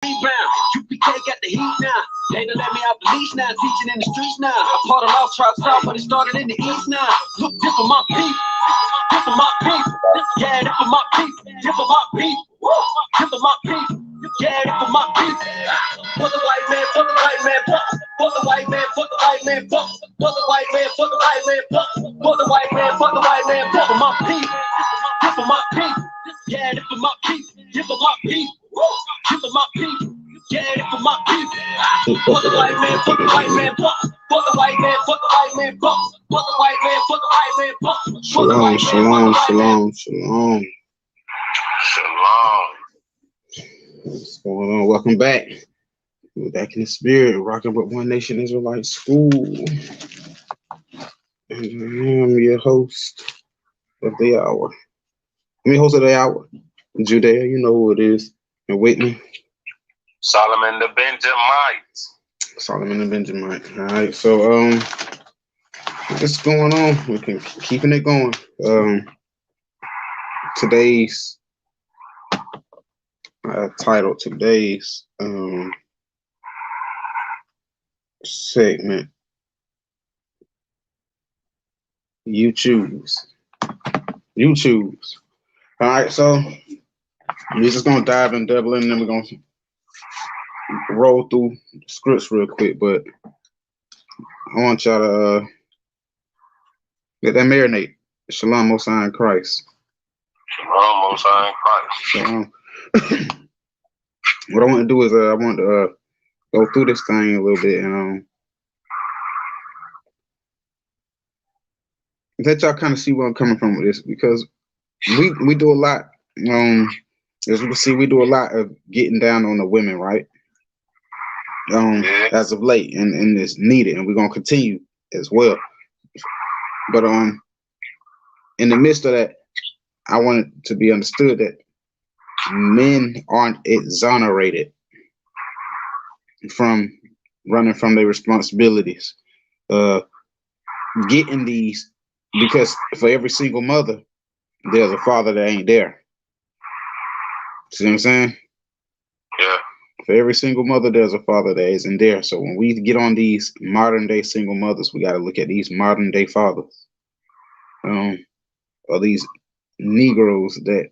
rebound. UPK got the heat now. They done let me out the leash now. Teaching in the streets now. Part of lost trap south, but it started in the east now. Look, this for my people. This for my people. Yeah, this for my people. This for my people. This for my people. Yeah, this for my people. For the white man, for the white man, for the white man, for the white man, for the white man, for the white man, for the white man, for the white man, for my people. This for my people. Yeah, this for my people. This for my people. This for my people. Yeah, this for my people. For the white man, for the white man, for the white man, for the white man, for the white man, for the white man, for the white man. Shalom, shalom, shalom. Shalom. What's going on? Welcome back. We're back in the spirit, rocking with One Nation Israelite School. And I am your host of the hour. Host of the hour. Judea, you know who it is. And Whitney. Solomon the Benjamite. Solomon the Benjamite. All right, so what's going on? We can keeping it going. Today's title, today's segment, you choose. You choose. All right, so we're just gonna dive and double in, and then we're gonna roll through scripts real quick. But I want y'all to let that marinate. Shalom, Most High in Christ. Shalom, Most High in Christ. What I want to do is I want to go through this thing a little bit and let y'all kind of see where I'm coming from with this, because we do a lot. As you can see, we do a lot of getting down on the women, right? As of late, and it's needed, and we're gonna continue as well. But in the midst of that, I want it to be understood that men aren't exonerated from running from their responsibilities, getting these, because for every single mother, there's a father that ain't there. See what I'm saying? Yeah. For every single mother, there's a father that isn't there. So when we get on these modern day single mothers, we got to look at these modern day fathers, or these Negroes that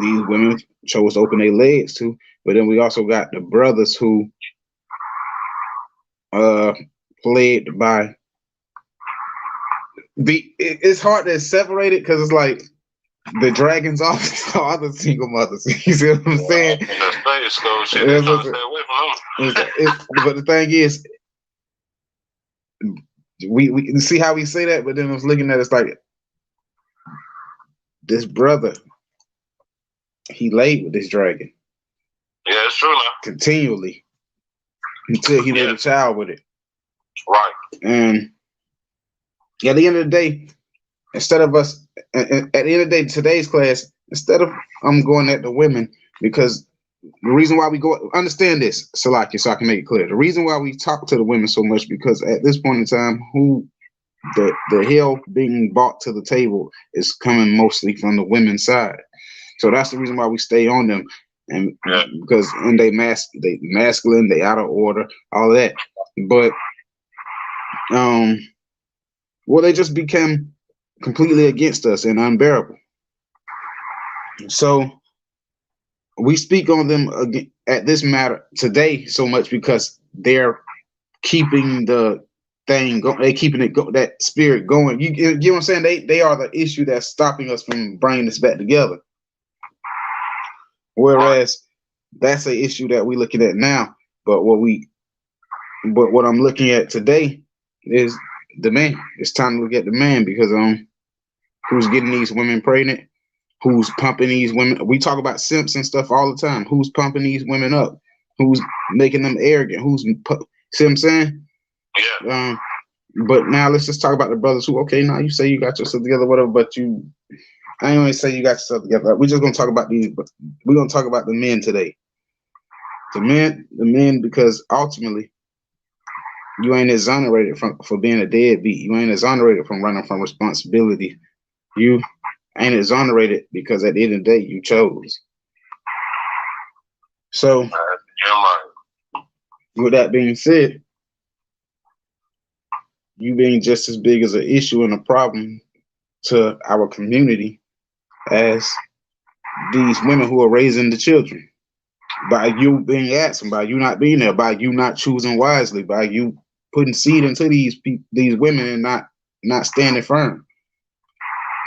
these women chose to open their legs to. But then we also got the brothers who played by it's hard to separate it, because it's like the dragons off to other single mothers. You see what I'm saying? But the thing is, we see how we say that, but then I was looking at it, it's like this brother, he laid with this dragon. Yeah, it's true now. Continually until he made a child with it. Right. And at the end of the day, instead of us, at the end of the day, today's class, instead of going at the women, because the reason why we go, understand this, Salaki, so I can make it clear. The reason why we talk to the women so much, because at this point in time, who the hell being brought to the table is coming mostly from the women's side. So that's the reason why we stay on them, and because they masculine, they out of order, all that. But well, they just became completely against us and unbearable. So we speak on them again at this matter today so much because they're keeping the thing going. They keeping it that spirit going. You know what I'm saying? They are the issue that's stopping us from bringing this back together. Whereas that's an issue that we're looking at now. But what I'm looking at today is the man. It's time to look at the man, because who's getting these women pregnant? Who's pumping these women? We talk about simps and stuff all the time. Who's pumping these women up? Who's making them arrogant? See what I'm saying? Yeah. But now let's just talk about the brothers who, okay, now you say you got yourself together, whatever, but I ain't gonna say you got yourself together. We're just gonna talk about these, but we're gonna talk about the men today. The men, because ultimately you ain't exonerated for being a deadbeat. You ain't exonerated from running from responsibility. You ain't exonerated because at the end of the day you chose. So Yeah, right. With that being said, you being just as big as an issue and a problem to our community as these women who are raising the children. By you being absent, by you not being there, by you not choosing wisely, by you putting seed into these women and not standing firm,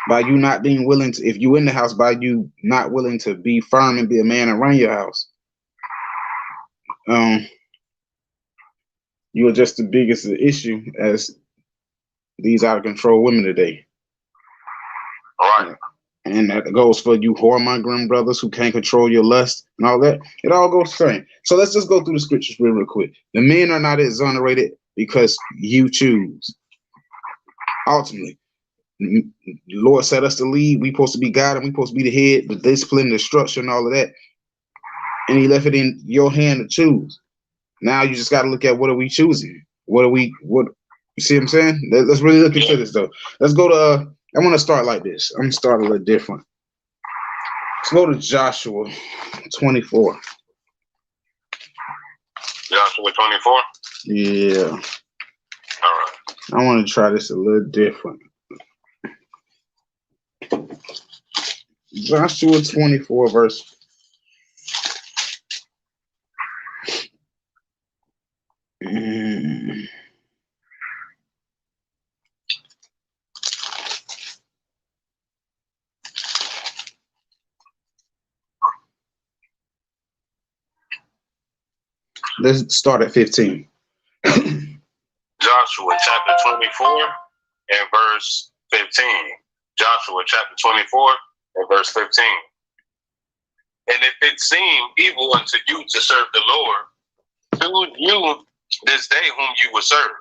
by you not being willing to, if you in the house, by you not willing to be firm and be a man and run your house. You are just the biggest issue as these out of control women today. Right. And that goes for you whoremongering brothers who can't control your lust and all that. It all goes the same. So let's just go through the scriptures real quick. The men are not exonerated because you choose. Ultimately, the Lord set us to lead. We supposed to be guided. We supposed to be the head, the discipline, the structure, and all of that. And he left it in your hand to choose. Now you just got to look at what are we choosing? What you see what I'm saying? Let's really look into this though. Let's go to I want to start like this. I'm going to start a little different. Let's go to Joshua 24. Joshua 24? Yeah. All right. I want to try this a little different. Joshua 24, verse. Let's start at 15. Joshua chapter 24 and verse 15. Joshua chapter 24 and verse 15. And if it seem evil unto you to serve the Lord, choose you this day whom you will serve.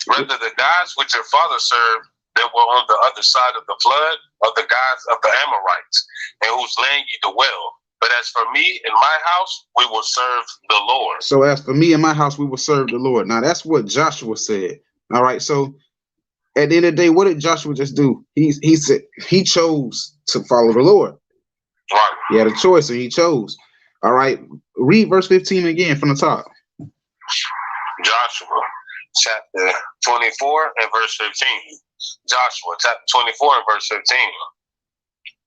Whether the gods which your father served that were on the other side of the flood, or the gods of the Amorites, in whose land ye dwell. But as for me and my house, we will serve the Lord. So as for me and my house, we will serve the Lord. Now that's what Joshua said. All right. So at the end of the day, what did Joshua just do? He said he chose to follow the Lord. Right. He had a choice and he chose. All right. Read verse 15 again from the top. Joshua chapter 24 and verse 15. Joshua chapter 24 and verse 15.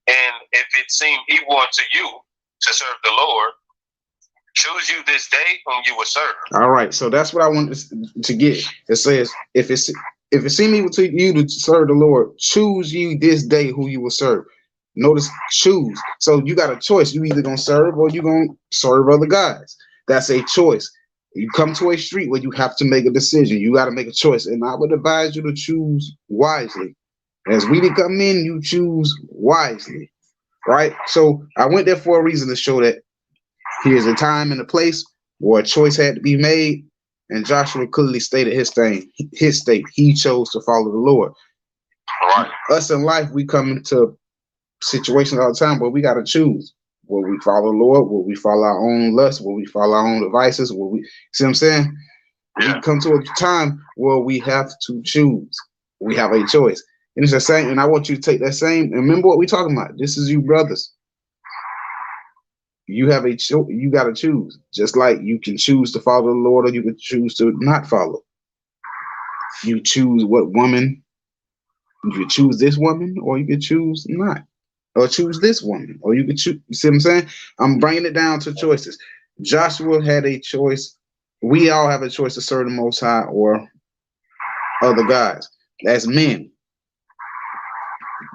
And if it seem evil unto you to serve the Lord, choose you this day whom you will serve. All right, so that's what I want to get. It says, if it seem evil to you to serve the Lord, choose you this day who you will serve. Notice choose. So you got a choice. You either gonna serve or you gonna serve other guys. That's a choice. You come to a street where you have to make a decision. You got to make a choice, and I would advise you to choose wisely. As we come in, you choose wisely, right? So I went there for a reason to show that here's a time and a place where a choice had to be made, and Joshua clearly stated his state. He chose to follow the Lord. All right. Us in life, we come into situations all the time, but we got to choose. Will we follow the Lord? Will we follow our own lust? Will we follow our own devices? Will we see what I'm saying? Yeah. We come to a time where we have to choose. We have a choice. And it's the same, and I want you to take that same, and remember what we're talking about. This is you brothers. You have you got to choose. Just like you can choose to follow the Lord or you can choose to not follow. You choose what woman. You can choose this woman or you can choose not. Or choose this woman, or you could choose. You see what I'm saying? I'm bringing it down to choices. Joshua had a choice. We all have a choice to serve the Most High or other guys. As men,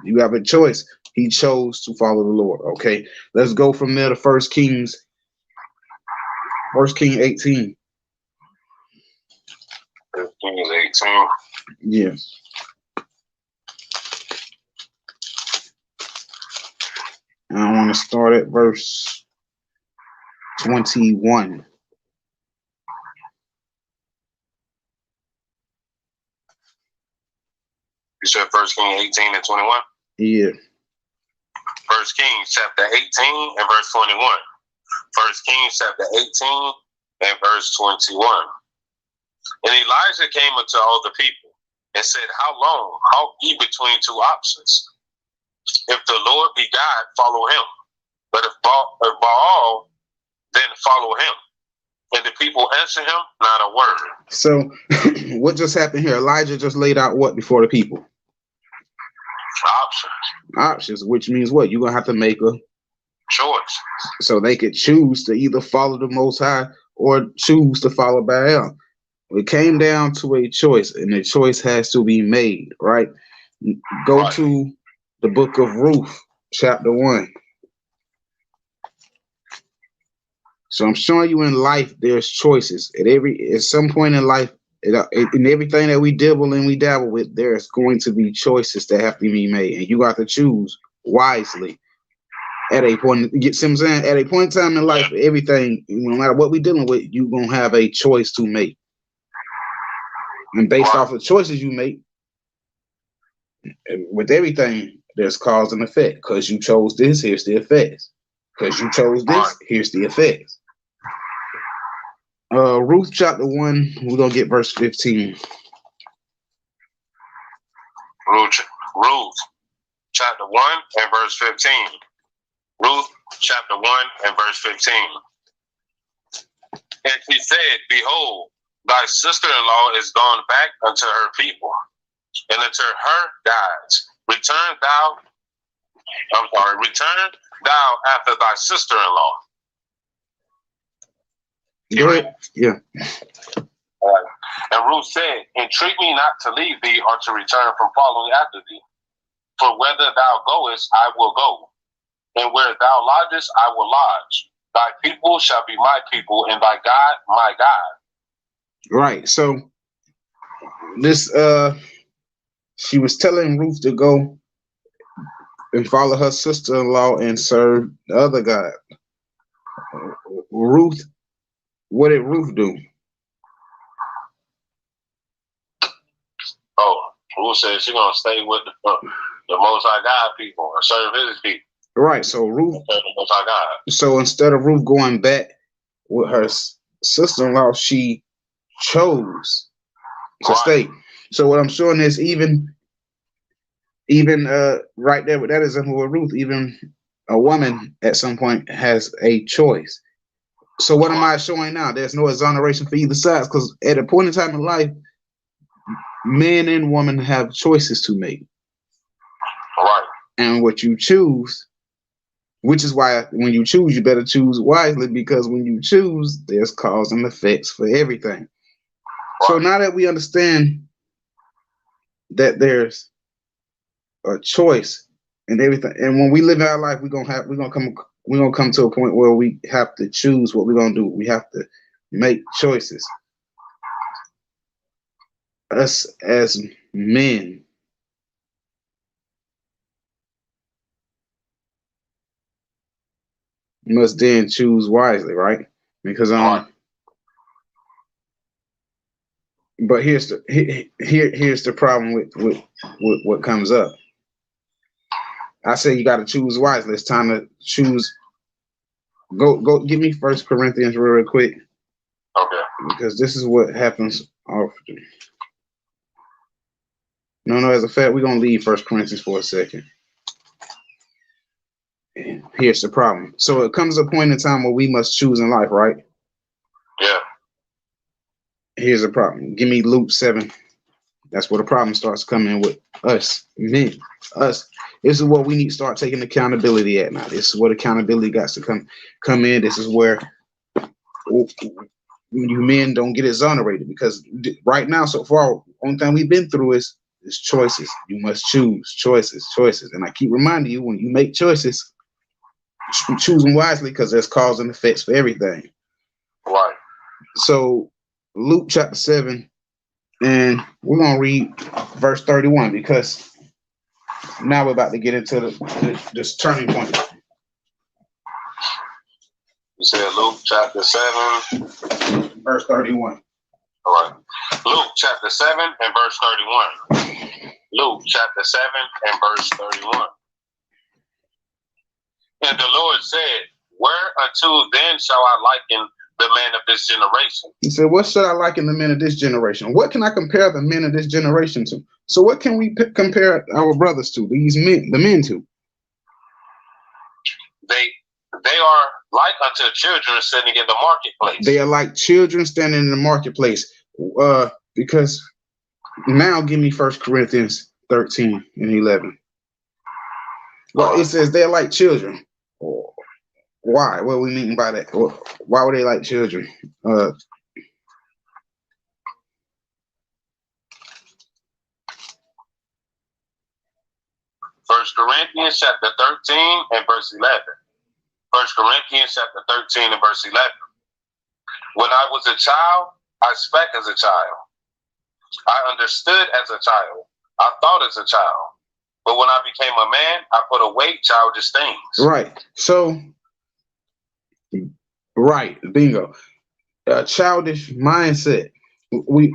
you have a choice. He chose to follow the Lord. Okay, let's go from there to 1 Kings 18. 1 Kings 18. Yeah. I want to start at verse 21. You said 1 Kings 18 and 21? Yeah. 1 Kings chapter 18 and verse 21. 1 Kings chapter 18 and verse 21. And Elijah came unto all the people and said, how long halt ye between two options? If the Lord be God, follow him. But if Baal, then follow him. And the people answer him, not a word. So what just happened here? Elijah just laid out what before the people? Options, which means what? You're going to have to make a choice. So they could choose to either follow the Most High or choose to follow Baal. It came down to a choice, and the choice has to be made, right? Go to the book of Ruth, chapter 1. So I'm showing you in life, there's choices. At some point in life, in everything that we dibble and we dabble with, there's going to be choices that have to be made, and you got to choose wisely. At a point, you see what I'm saying? At a point in time in life, everything, no matter what we're dealing with, you're gonna have a choice to make. And based off the choices you make, with everything, there's cause and effect. Because you chose this, here's the effects. Because you chose this, here's the effects. Ruth chapter 1, we're gonna get verse 15. Ruth chapter 1 and verse 15. Ruth chapter 1 and verse 15. And she said, Behold, thy sister-in-law is gone back unto her people, and unto her gods. Return thou after thy sister-in-law. Go ahead. Yeah. And Ruth said, Entreat me not to leave thee or to return from following after thee. For whither thou goest, I will go. And where thou lodgest, I will lodge. Thy people shall be my people, and thy God, my God. Right. So this, she was telling Ruth to go and follow her sister-in-law and serve the other God. Ruth, what did Ruth do? Oh, Ruth said she's gonna stay with the Most High God people and serve His people. Right. So Ruth. So instead of Ruth going back with her sister-in-law, she chose to stay. So what I'm showing is even right there with that example with Ruth, even a woman at some point has a choice. So what am I showing now? There's no exoneration for either side, because at a point in time in life, men and women have choices to make. Right. And what you choose, which is why when you choose, you better choose wisely, because when you choose, there's cause and effects for everything. Right. So now that we understand that there's a choice and everything, and when we live our life, we're gonna come to a point where we have to choose what we're gonna do. We have to make choices. Us as men, must then choose wisely, right? Because but here's the problem with what comes up. I say you got to choose wisely. It's time to choose. Go give me 1 Corinthians real quick. Okay. Because this is what happens often. No, as a fact, we're gonna leave 1 Corinthians for a second. And here's the problem. So it comes a point in time where we must choose in life, right? Yeah. Here's the problem. Give me Luke 7. That's where the problem starts coming with us, men. Us. This is what we need to start taking accountability at now. This is what accountability got to come in. This is where you men don't get exonerated, because right now, so far, only thing we've been through is choices. You must choose. Choices. And I keep reminding you, when you make choices, choose them wisely, because there's cause and effects for everything. Right. So Luke chapter 7, and we're going to read verse 31, because now we're about to get into this turning point. You said Luke chapter 7. Verse 31. All right. Luke chapter 7 and verse 31. Luke chapter 7 and verse 31. And the Lord said, Whereunto then shall I liken the men of this generation? He said, what should I liken the men of this generation? What can I compare the men of this generation to? So what can we compare our brothers to, these men, the men to? They They are like unto children sitting in the marketplace. They are like children standing in the marketplace. Because now give me 1 Corinthians 13 and 11. Well, it says they're like children. Why? What do we mean by that? Why were they like children? 1 Corinthians chapter 13 and verse 11. 1 Corinthians chapter 13 and verse 11. When I was a child, I spake as a child. I understood as a child. I thought as a child. But when I became a man, I put away childish things. Right. So, right. Bingo. A childish mindset. We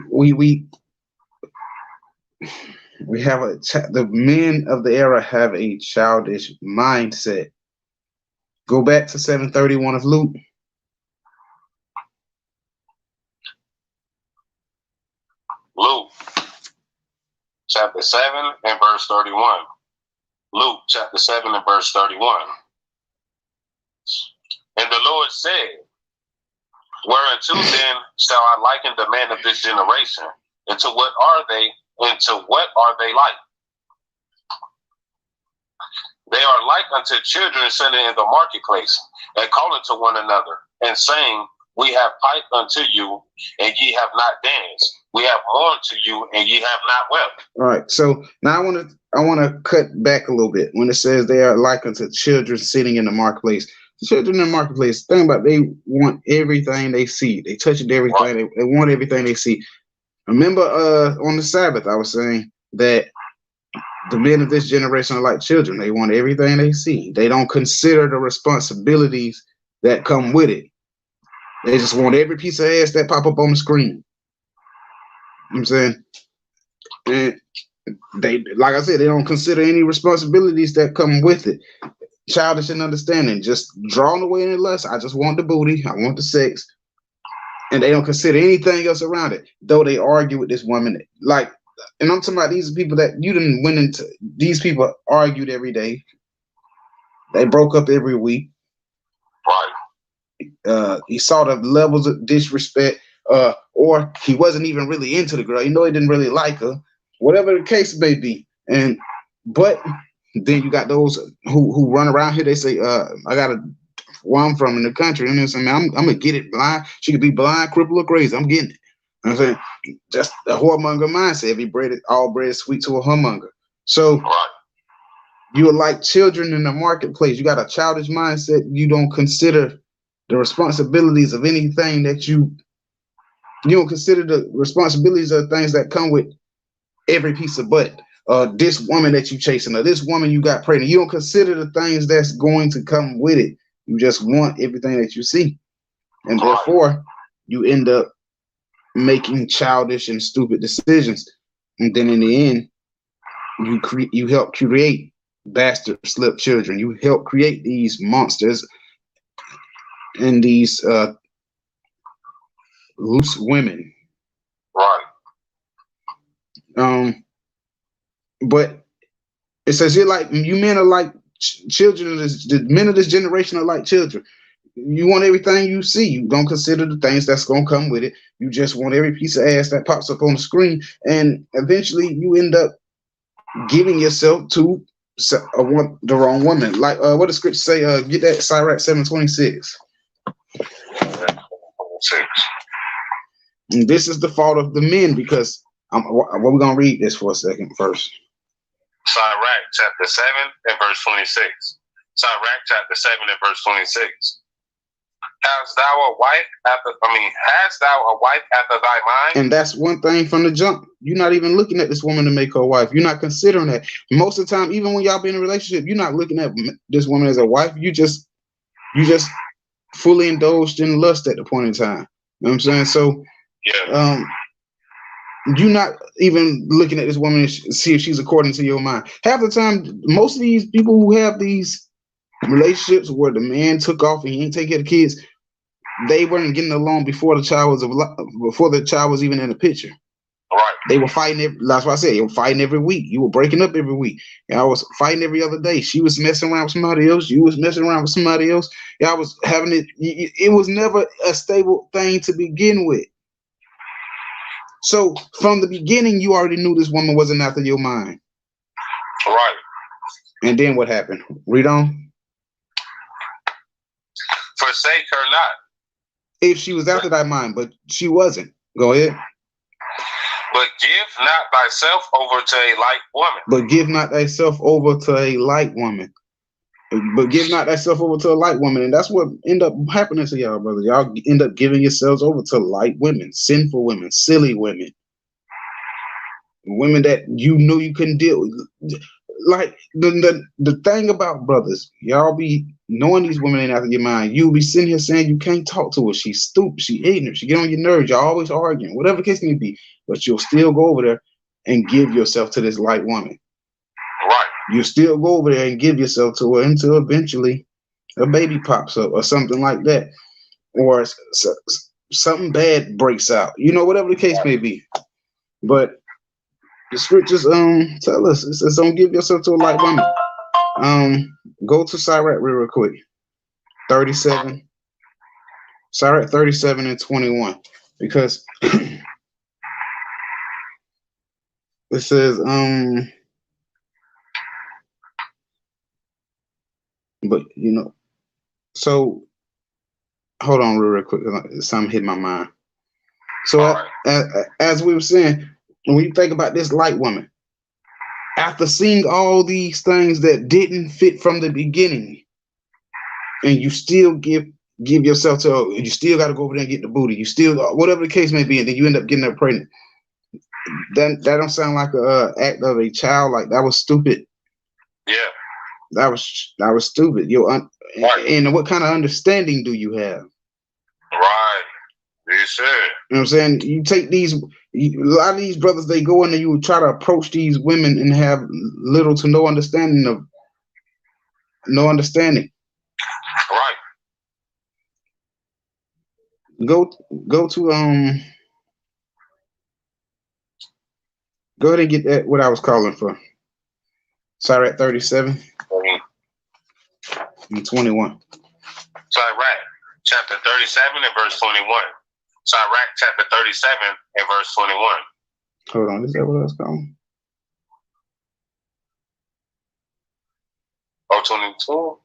have the men of the era have a childish mindset. Go back to 7:31 of Luke. Luke chapter 7 and verse 31. Luke chapter 7 and verse 31. And the Lord said, whereunto then shall I liken the men of this generation? And to what are they? And to what are they like? They are like unto children sitting in the marketplace, and calling to one another, and saying, we have piped unto you, and ye have not danced. We have mourned to you, and ye have not wept. All right. So now I want to cut back a little bit when it says they are like unto children sitting in the marketplace. The children in the marketplace, think about it, they want everything they see. They touch everything. Right. They want everything they see. Remember, on the Sabbath, I was saying that the men of this generation are like children. They want everything they see. They don't consider the responsibilities that come with it. They just want every piece of ass that pop up on the screen. You know what I'm saying? And they, like I said, they don't consider any responsibilities that come with it. Childish and understanding, just drawn away in the lust. I just want the booty. I want the sex. And they don't consider anything else around it. Though they argue with this woman. Like, and I'm talking about these people that you didn't went into. These people argued every day. They broke up every week. Right. He saw the levels of disrespect, or he wasn't even really into the girl. You know, he didn't really like her. Whatever the case may be. But then you got those who run around here. They say, I got where I'm from in the country, and they're saying, man, I'm gonna get it blind. She could be blind, crippled, or crazy. I'm getting it. You know what I'm saying? Just the whoremonger mindset. All bread is sweet to a whoremonger. So right. You are like children in the marketplace. You got a childish mindset. You don't consider the responsibilities of anything that you don't consider the responsibilities of things that come with every piece of butt. This woman that you chasing, or this woman you got pregnant. You don't consider the things that's going to come with it. You just want everything that you see. And therefore, you end up making childish and stupid decisions. And then in the end, you help create bastard slip children. You help create these monsters and these loose women. Right. But it says you men are like children. The men of this generation are like children. You want everything you see. You don't consider the things that's gonna come with it. You just want every piece of ass that pops up on the screen, and eventually you end up giving yourself to the wrong woman. Like what does scripture say? Get that Sirach 7:26. And this is the fault of the men, because we're gonna read this for a second first. Sirach chapter 7 and verse 26. Sirach chapter 7 and verse 26. Hast thou a wife after thy mind? And that's one thing from the jump. You're not even looking at this woman to make her a wife. You're not considering that. Most of the time, even when y'all be in a relationship, you're not looking at this woman as a wife. You just fully indulged in lust at the point in time. You know what I'm saying? So yeah. You're not even looking at this woman to see if she's according to your mind. Half the time, most of these people who have these relationships where the man took off and he ain't take care of the kids, they weren't getting along before the child was even in the picture. Right. They were fighting. That's what I said. You were fighting every week. You were breaking up every week. Y'all was fighting every other day. She was messing around with somebody else. You was messing around with somebody else. Y'all was having it. It was never a stable thing to begin with. So from the beginning, you already knew this woman wasn't after your mind. Right. And then what happened? Read on. Forsake her not. If she was after thy mind, but she wasn't. Go ahead. But give not thyself over to a light woman. But give not thyself over to a light woman. But give not thyself over to a light woman. And that's what end up happening to y'all, brother. Y'all end up giving yourselves over to light women, sinful women, silly women. Women that you knew you couldn't deal with. Like the thing about brothers, y'all be knowing these women ain't after your mind. You be sitting here saying you can't talk to her. She's stupid. She ignorant. She get on your nerves. Y'all always arguing, whatever the case may be. But you'll still go over there and give yourself to this light woman. Right. You still go over there and give yourself to her until eventually a baby pops up or something like that, or something bad breaks out. You know, whatever the case may be. But the scriptures tell us, it says don't give yourself to a light woman. Go to Sirach real quick. 37. Sirach 37 and 21. Because it says but you know, so hold on real quick, something hit my mind. So as we were saying, when you think about this light woman, after seeing all these things that didn't fit from the beginning, and you still give yourself to her, you still got to go over there and get the booty, you still, whatever the case may be, and then you end up getting her pregnant. That don't sound like a act of a child. Like, that was stupid. Yeah. That was stupid. And what kind of understanding do you have? Right. You should. You know what I'm saying? You take a lot of these brothers, they go in and you try to approach these women and have little to no understanding. Right. Go to go ahead and get that what I was calling for. Sirach 37 and 21. Sirach chapter 37 and verse 21. Sirach chapter 37 and verse 21. Hold on, is that what I was calling? Oh, 22.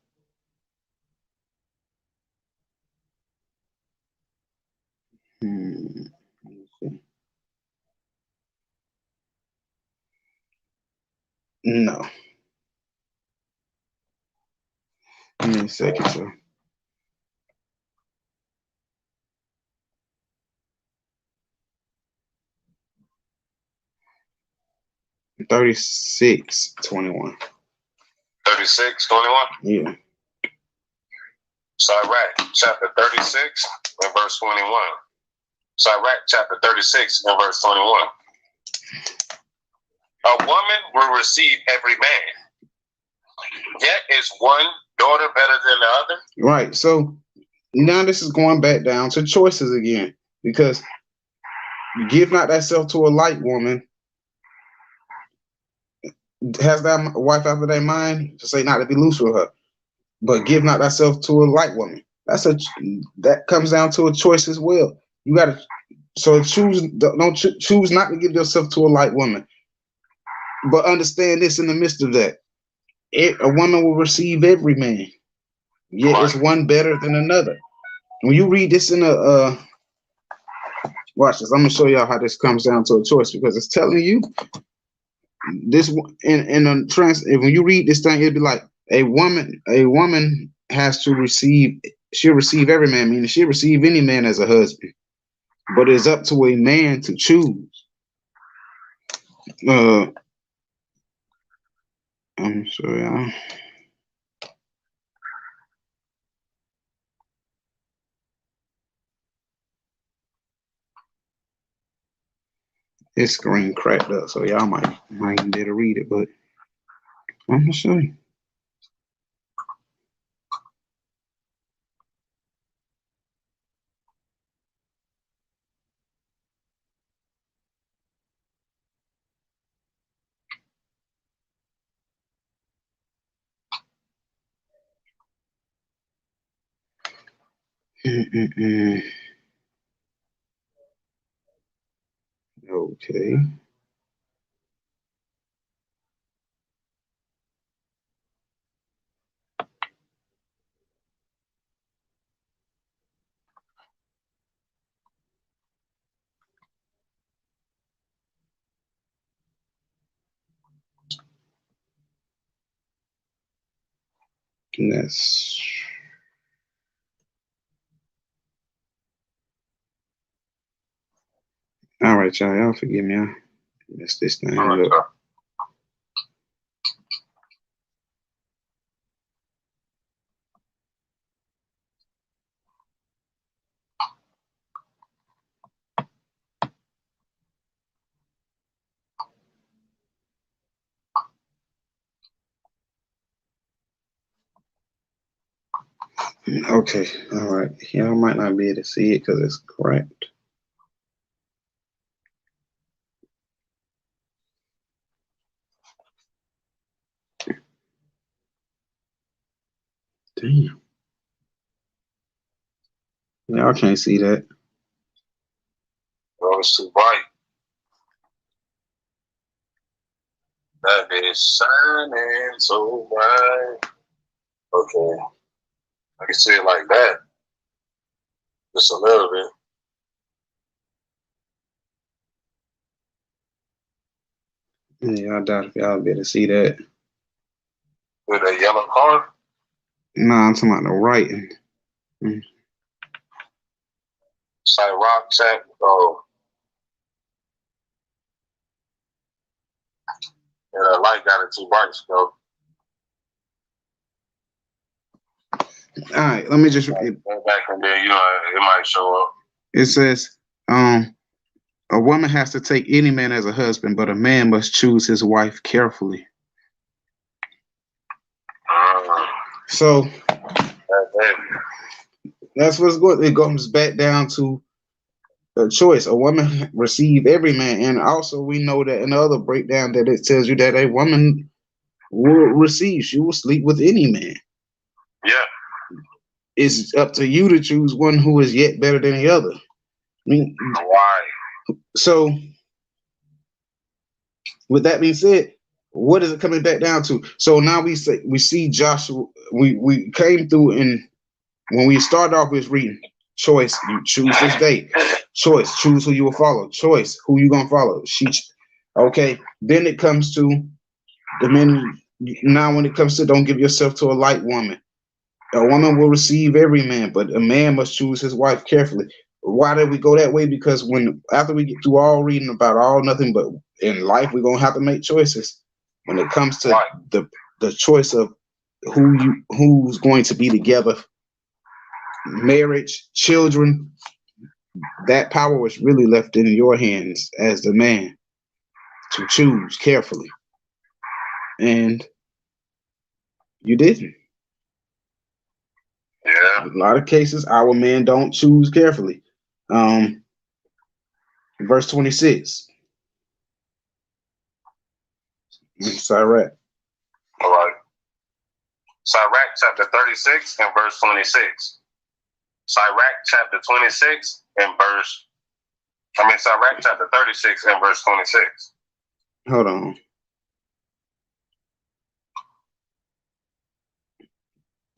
No. Give me a second, sir. $36.21. 36:21. Yeah. Sirach chapter 36 and verse 21. Sirach chapter 36 and verse 21. A woman will receive every man, yet is one daughter better than the other. Right. So now this is going back down to choices again, because give not thyself to a light woman. Has that wife after their mind to say not to be loose with her, but give not thyself to a light woman. That comes down to a choice as well. You got to choose not to give yourself to a light woman, but understand this in the midst of that, a woman will receive every man, yet is one better than another. When you read this in watch this. I'm gonna show y'all how this comes down to a choice, because it's telling you this in a trans. When you read this thing, it'd be like a woman has to receive. She'll receive every man, meaning she'll receive any man as a husband, but it's up to a man to choose. I'm sorry. This screen cracked up, so y'all might even be able to read it, but I'm gonna show you. Okay. And that's all right, y'all. Y'all forgive me. I messed this thing All right, up. sir. Okay. All right. Y'all might not be able to see it because it's cracked. Damn. Y'all can't see that. Oh, it's too bright. That is shining so bright. Okay. I can see it like that. Just a little bit. Yeah, I doubt if y'all be able to see that. With a yellow car. Nah, I'm talking about the writing. It's like rock check. Oh. Yeah, the light got it too bright, so. All right, let me just. Go back and then, you know, it might show up. It says, a woman has to take any man as a husband, but a man must choose his wife carefully. So that's what's good. It comes back down to a choice. A woman receive every man, and also we know that in the other breakdown that it tells you that a woman will receive. She will sleep with any man. Yeah. It's up to you to choose one who is yet better than the other. I mean, Why? so with that being said, what is it coming back down to? So now we see Joshua. We came through, and when we started off with reading, choice, you choose this day. Choice, choose who you will follow. Choice, who you gonna follow. Okay. Then it comes to the men. Now, when it comes to don't give yourself to a light woman. A woman will receive every man, but a man must choose his wife carefully. Why did we go that way? Because after we get through all reading about all nothing but in life, we're gonna have to make choices. When it comes to the choice of who's going to be together, marriage, children, that power was really left in your hands as the man to choose carefully, and you didn't. Yeah. In a lot of cases, our men don't choose carefully. Verse 26. Sirach. All right. Sirach chapter 36 and verse 26. Sirach chapter 26 and Sirach chapter 36 and verse 26. Hold on.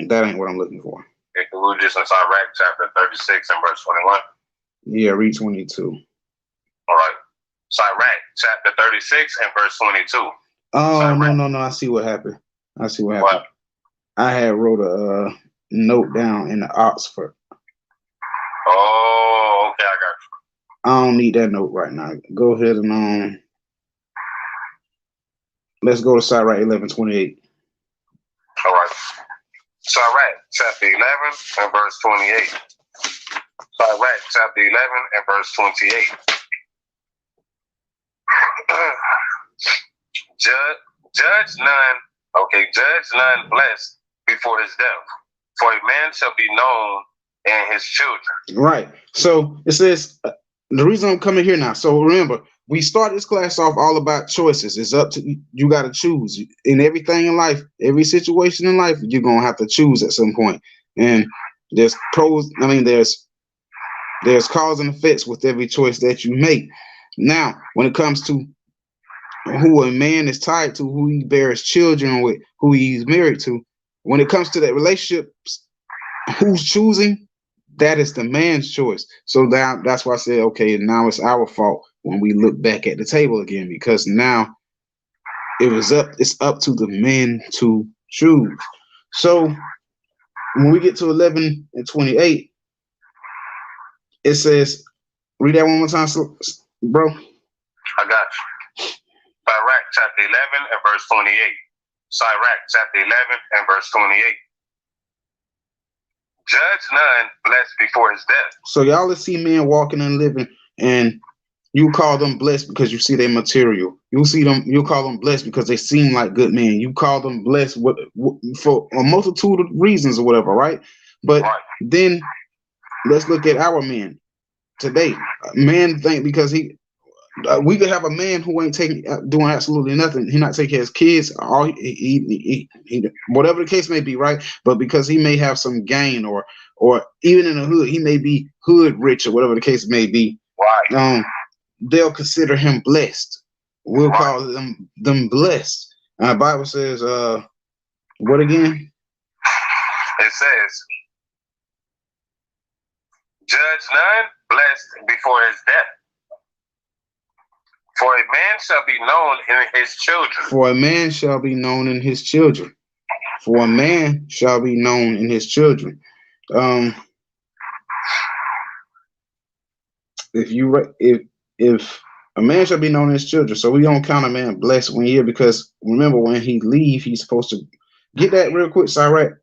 That ain't what I'm looking for. We're just in Sirach chapter 36 and verse 21. Yeah, read 22. All right. Sirach chapter 36 and verse 22. Oh, Sirach. no. I see what happened. What? I had wrote a note down in the Oxford. Oh, okay, I got you. I don't need that note right now. Go ahead and let's go to Sirach 11:28. All right. Sirach chapter 11 and verse 28. Sirach chapter 11 and verse 28. Judge none blessed before his death, for a man shall be known in his children. Right. So it says the reason I'm coming here now. So remember, we started this class off all about choices. It's up to you. Got to choose in everything in life, every situation in life. You're gonna have to choose at some point. And There's pros. I mean, there's cause and effects with every choice that you make. Now, when it comes to who a man is tied to, who he bears children with, who he's married to, when it comes to that relationship, who's choosing, that is the man's choice. So that's why I said, okay, now it's our fault when we look back at the table again, because now it's up to the men to choose. So when we get to 11 and 28, it says, read that one more time, bro. I got you. Sirach chapter 11 and verse 28. Sirach chapter 11 and verse 28. Judge none blessed before his death. So y'all let's see men walking and living, and you call them blessed because you see their material. You call them blessed because they seem like good men. You call them blessed for a multitude of reasons or whatever, right? But then let's look at our men today. Man think because we could have a man who ain't doing absolutely nothing. He not taking care of his kids. All he whatever the case may be, right? But because he may have some gain, or even in the hood, he may be hood rich or whatever the case may be. Right. They'll consider him blessed. We'll call them blessed. The Bible says, what again? It says, judge none blessed before his death. For a man shall be known in his children. For a man shall be known in his children. For a man shall be known in his children. If a man shall be known in his children, so we don't count a man blessed when here, because remember when he leave, he's supposed to get that real quick. Sirach,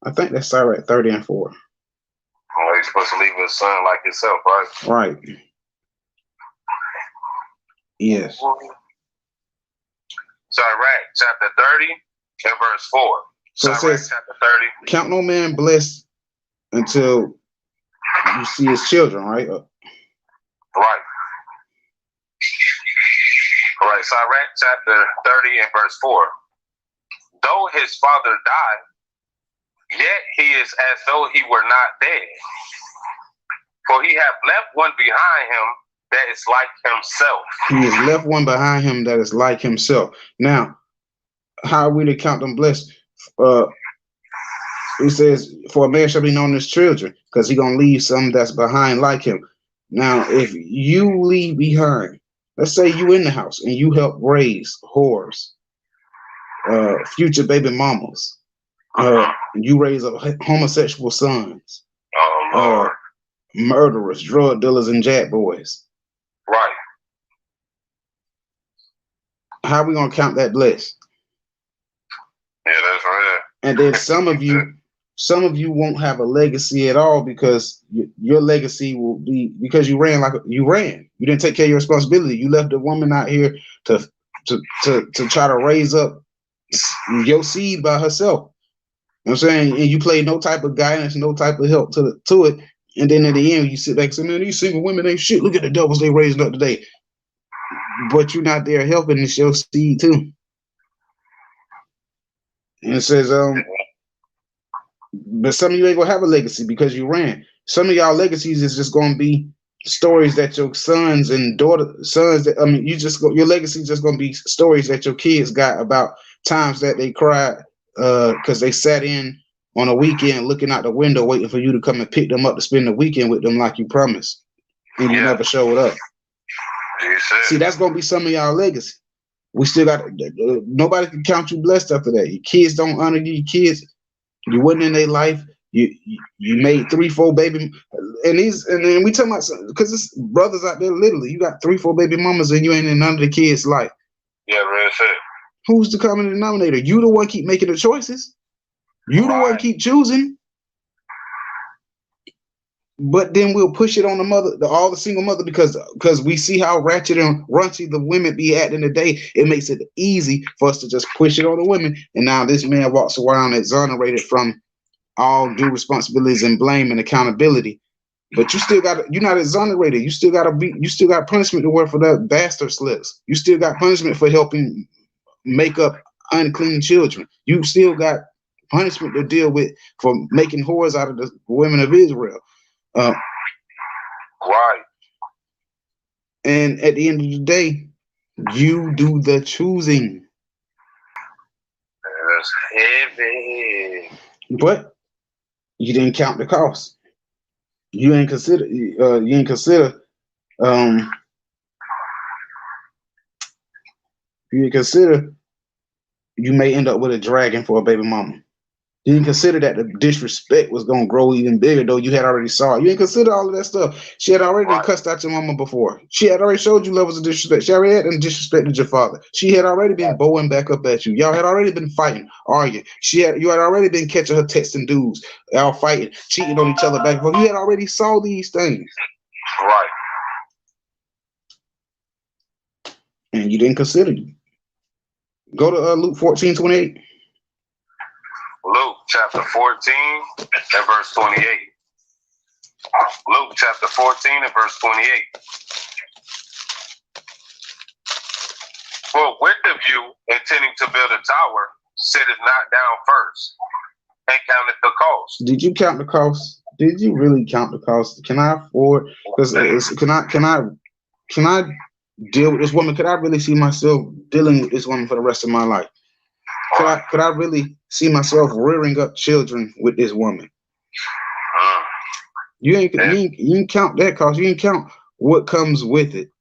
I think that's Sirach 30 and 4. Well, he's supposed to leave his son like himself, right? Right. Yes. Sirach chapter 30 and verse 4. So it Sirach says, chapter 30. Count no man blessed until you see his children, right? Right. All right. Sirach chapter 30 and verse 4. Though his father died, yet he is as though he were not dead. For he hath left one behind him that is like himself. He has left one behind him that is like himself. Now, how are we to count them blessed? It says, for a man shall be known in his children, because he's going to leave some that's behind like him. Now, if you leave behind, let's say you in the house and you help raise whores, future baby mamas, you raise up homosexual sons, murderers, drug dealers, and jack boys. Right. How are we going to count that blessed? Yeah, that's right. And then some of you won't have a legacy at all, because your legacy will be because you ran. You didn't take care of your responsibility. You left a woman out here to try to raise up your seed by herself. You know what I'm saying? And you played no type of guidance, no type of help to it. And then in the end, you sit back and say, man, these single women ain't shit. Look at the devils they raised up today. But you're not there helping. It's your seed too. And it says, but some of you ain't gonna have a legacy because you ran. Some of y'all legacies is just gonna be stories that your sons and your legacy is just gonna be stories that your kids got about times that they cried because they sat in on a weekend looking out the window waiting for you to come and pick them up to spend the weekend with them like you promised, and you never showed up. See, that's gonna be some of y'all legacy. We still got nobody can count you blessed after that. Your kids don't honor you. Your kids, you wasn't in their life. You made 3-4 baby, and then we talking about, because it's brothers out there. Literally, you got 3-4 baby mamas, and you ain't in none of the kids' life. Yeah, real shit. Who's the common denominator? You the one keep making the choices. You the one keep choosing. But then we'll push it on the mother, all the single mother, because we see how ratchet and raunchy the women be acting today. It makes it easy for us to just push it on the women. And now this man walks around exonerated from all due responsibilities and blame and accountability. But you're not exonerated. You still got punishment to wear for that bastard slips. You still got punishment for helping make up unclean children. You still got punishment to deal with for making whores out of the women of Israel. Right. And at the end of the day, you do the choosing. That's heavy. But you didn't count the cost. You ain't consider. You ain't consider. You didn't consider. You may end up with a dragon for a baby mama. You didn't consider that the disrespect was gonna grow even bigger, though you had already saw it. You didn't consider all of that stuff. She had already been cussed out your mama before. She had already showed you levels of disrespect. She already had disrespected your father. She had already been bowing back up at you. Y'all had already been fighting, arguing. You had already been catching her texting dudes, y'all fighting, cheating on each other back and forth. You had already saw these things. Right. And you didn't consider it. Go to Luke 14:28. Luke chapter 14 and verse 28. Luke chapter 14 and verse 28. For which of you intending to build a tower sitteth not down first and counteth the cost? Did you count the cost? Did you really count the cost? Can I afford? Because can I deal with this woman? Could I really see myself dealing with this woman for the rest of my life? Could I really see myself rearing up children with this woman? You ain't count that cost. You ain't count what comes with it.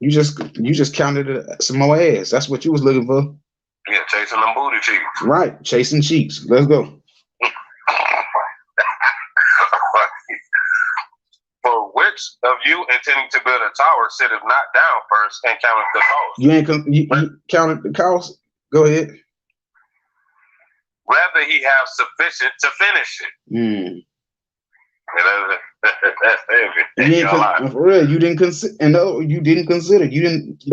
You just counted some more ass. That's what you was looking for. Yeah, chasing them booty cheeks. Right, chasing cheeks. Let's go. For which of you intending to build a tower sitteth not down first and counteth the cost? You counted the cost. Go ahead. Rather he have sufficient to finish it. That's heavy. For real, you didn't consider. And no, you didn't consider. You didn't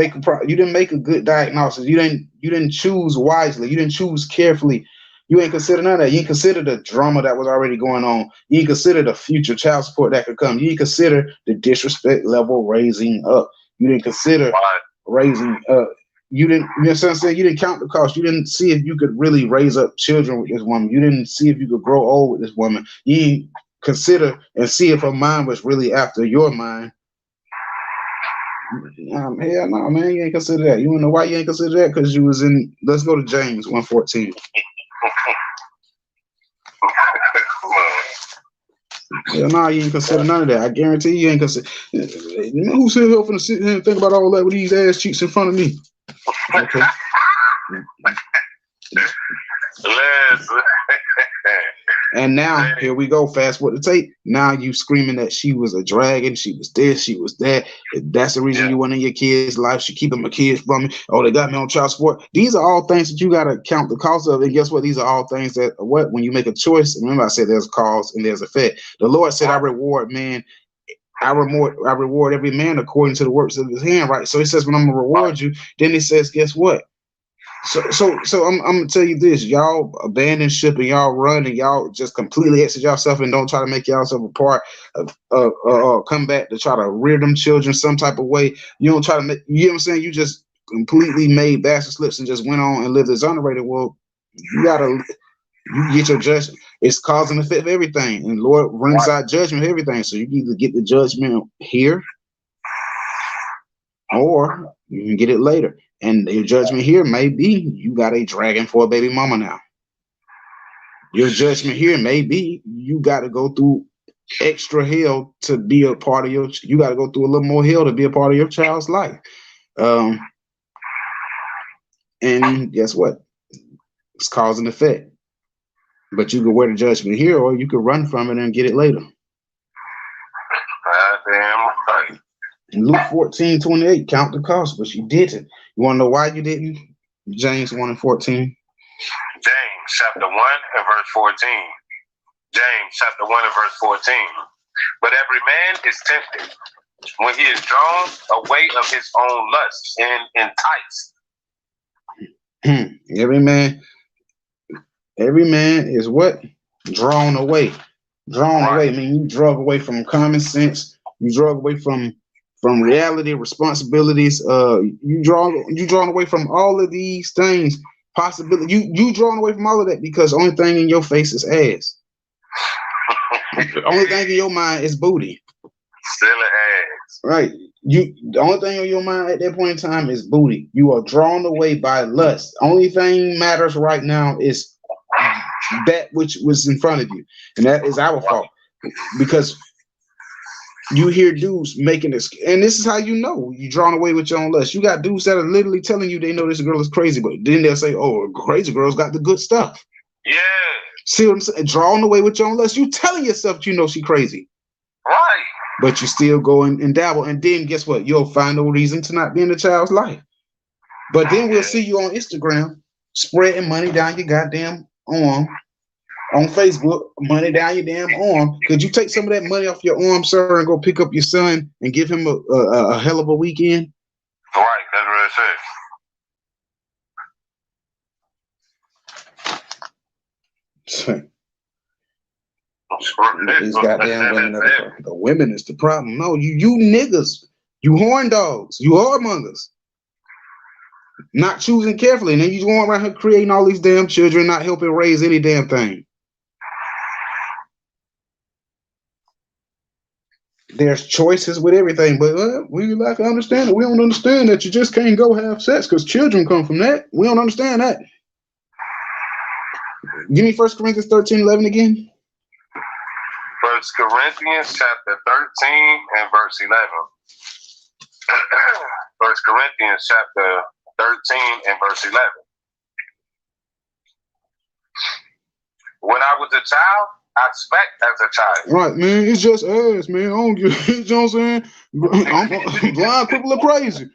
make a good diagnosis. You didn't choose wisely. You didn't choose carefully. You ain't consider none of that. You ain't consider the drama that was already going on. You ain't consider the future child support that could come. You ain't consider the disrespect level raising up. You didn't consider raising you didn't, you know what I'm saying? You didn't count the cost. You didn't see if you could really raise up children with this woman. You didn't see if you could grow old with this woman. You didn't consider and see if her mind was really after your mind. Hell no, man. You ain't consider that. You wanna know why you ain't consider that? Because you was in, let's go to James 1:14. Hell no, you ain't consider none of that. I guarantee you ain't consider. Who's here finna sit here and think about all that with these ass cheeks in front of me? Okay. And now here we go. Fast forward the tape. Now you screaming that she was a dragon, she was this, she was that. That's the reason you went in your kids' life. She keeping my kids from me. Oh, they got me on child support. These are all things that you gotta count the cost of. And guess what? These are all things that when you make a choice. Remember, I said there's a cause and there's a effect. The Lord said, "I reward man. I reward every man according to the works of his hand." Right. So he says, when I'm gonna reward you, then he says, guess what? So I'm gonna tell you this: y'all abandon ship and y'all run and y'all just completely exit yourself and don't try to make yourself a part of come back to try to rear them children some type of way. You don't try to make, you know what I'm saying? You just completely made bastard slips and just went on and lived exonerated. Well, you get your judgment. It's cause and effect of everything, and Lord brings out judgment of everything. So you either get the judgment here, or you can get it later. And your judgment here may be you got a dragon for a baby mama now. Your judgment here may be you got to go through extra hell to be a part of you got to go through a little more hell to be a part of your child's life. And guess what? It's cause and effect. But you could wear the judgment here, or you could run from it and get it later. Damn right. In Luke 14:28, count the cost, but you didn't. You want to know why you didn't? James 1:14. James chapter 1 and verse 14. James chapter 1 and verse 14. But every man is tempted when he is drawn away of his own lusts and enticed. Every man is what? Drawn away. Drawn away. I mean, you drug away from common sense. You drug away from reality, responsibilities. You drawn away from all of these things. possibility. You drawing away from all of that because the only thing in your face is ass. The only thing in your mind is booty. Still an ass. Right. The only thing on your mind at that point in time is booty. You are drawn away by lust. Only thing matters right now is that which was in front of you. And that is our fault. Because you hear dudes making this, and this is how you know you're drawn away with your own lust. You got dudes that are literally telling you they know this girl is crazy, but then they'll say, oh, crazy girl's got the good stuff. Yeah. See what I'm saying? Drawn away with your own lust. You telling yourself you know she crazy. Right. But you still go and dabble. And then guess what? You'll find no reason to not be in the child's life. But then we'll see you on Instagram spreading money down your goddamn arm. On Facebook, money down your damn arm. Could you take some of that money off your arm, sir, and go pick up your son and give him a hell of a weekend? Right, that's what it says. These goddamn women the women is the problem. No, you niggas, you horn dogs, you whoremongers. Not choosing carefully, and then you going around here creating all these damn children, not helping raise any damn thing. There's choices with everything, but we like to understand it. We don't understand that you just can't go have sex because children come from that. We don't understand that. Give me 1 Corinthians 13:11 again. 1 Corinthians chapter 13 and verse 11. 1 Corinthians chapter 13 and verse 11. When I was a child, I expect as a child. Right, man. It's just ass, man. I don't get you know what I'm saying? I'm blind, cripple, or crazy.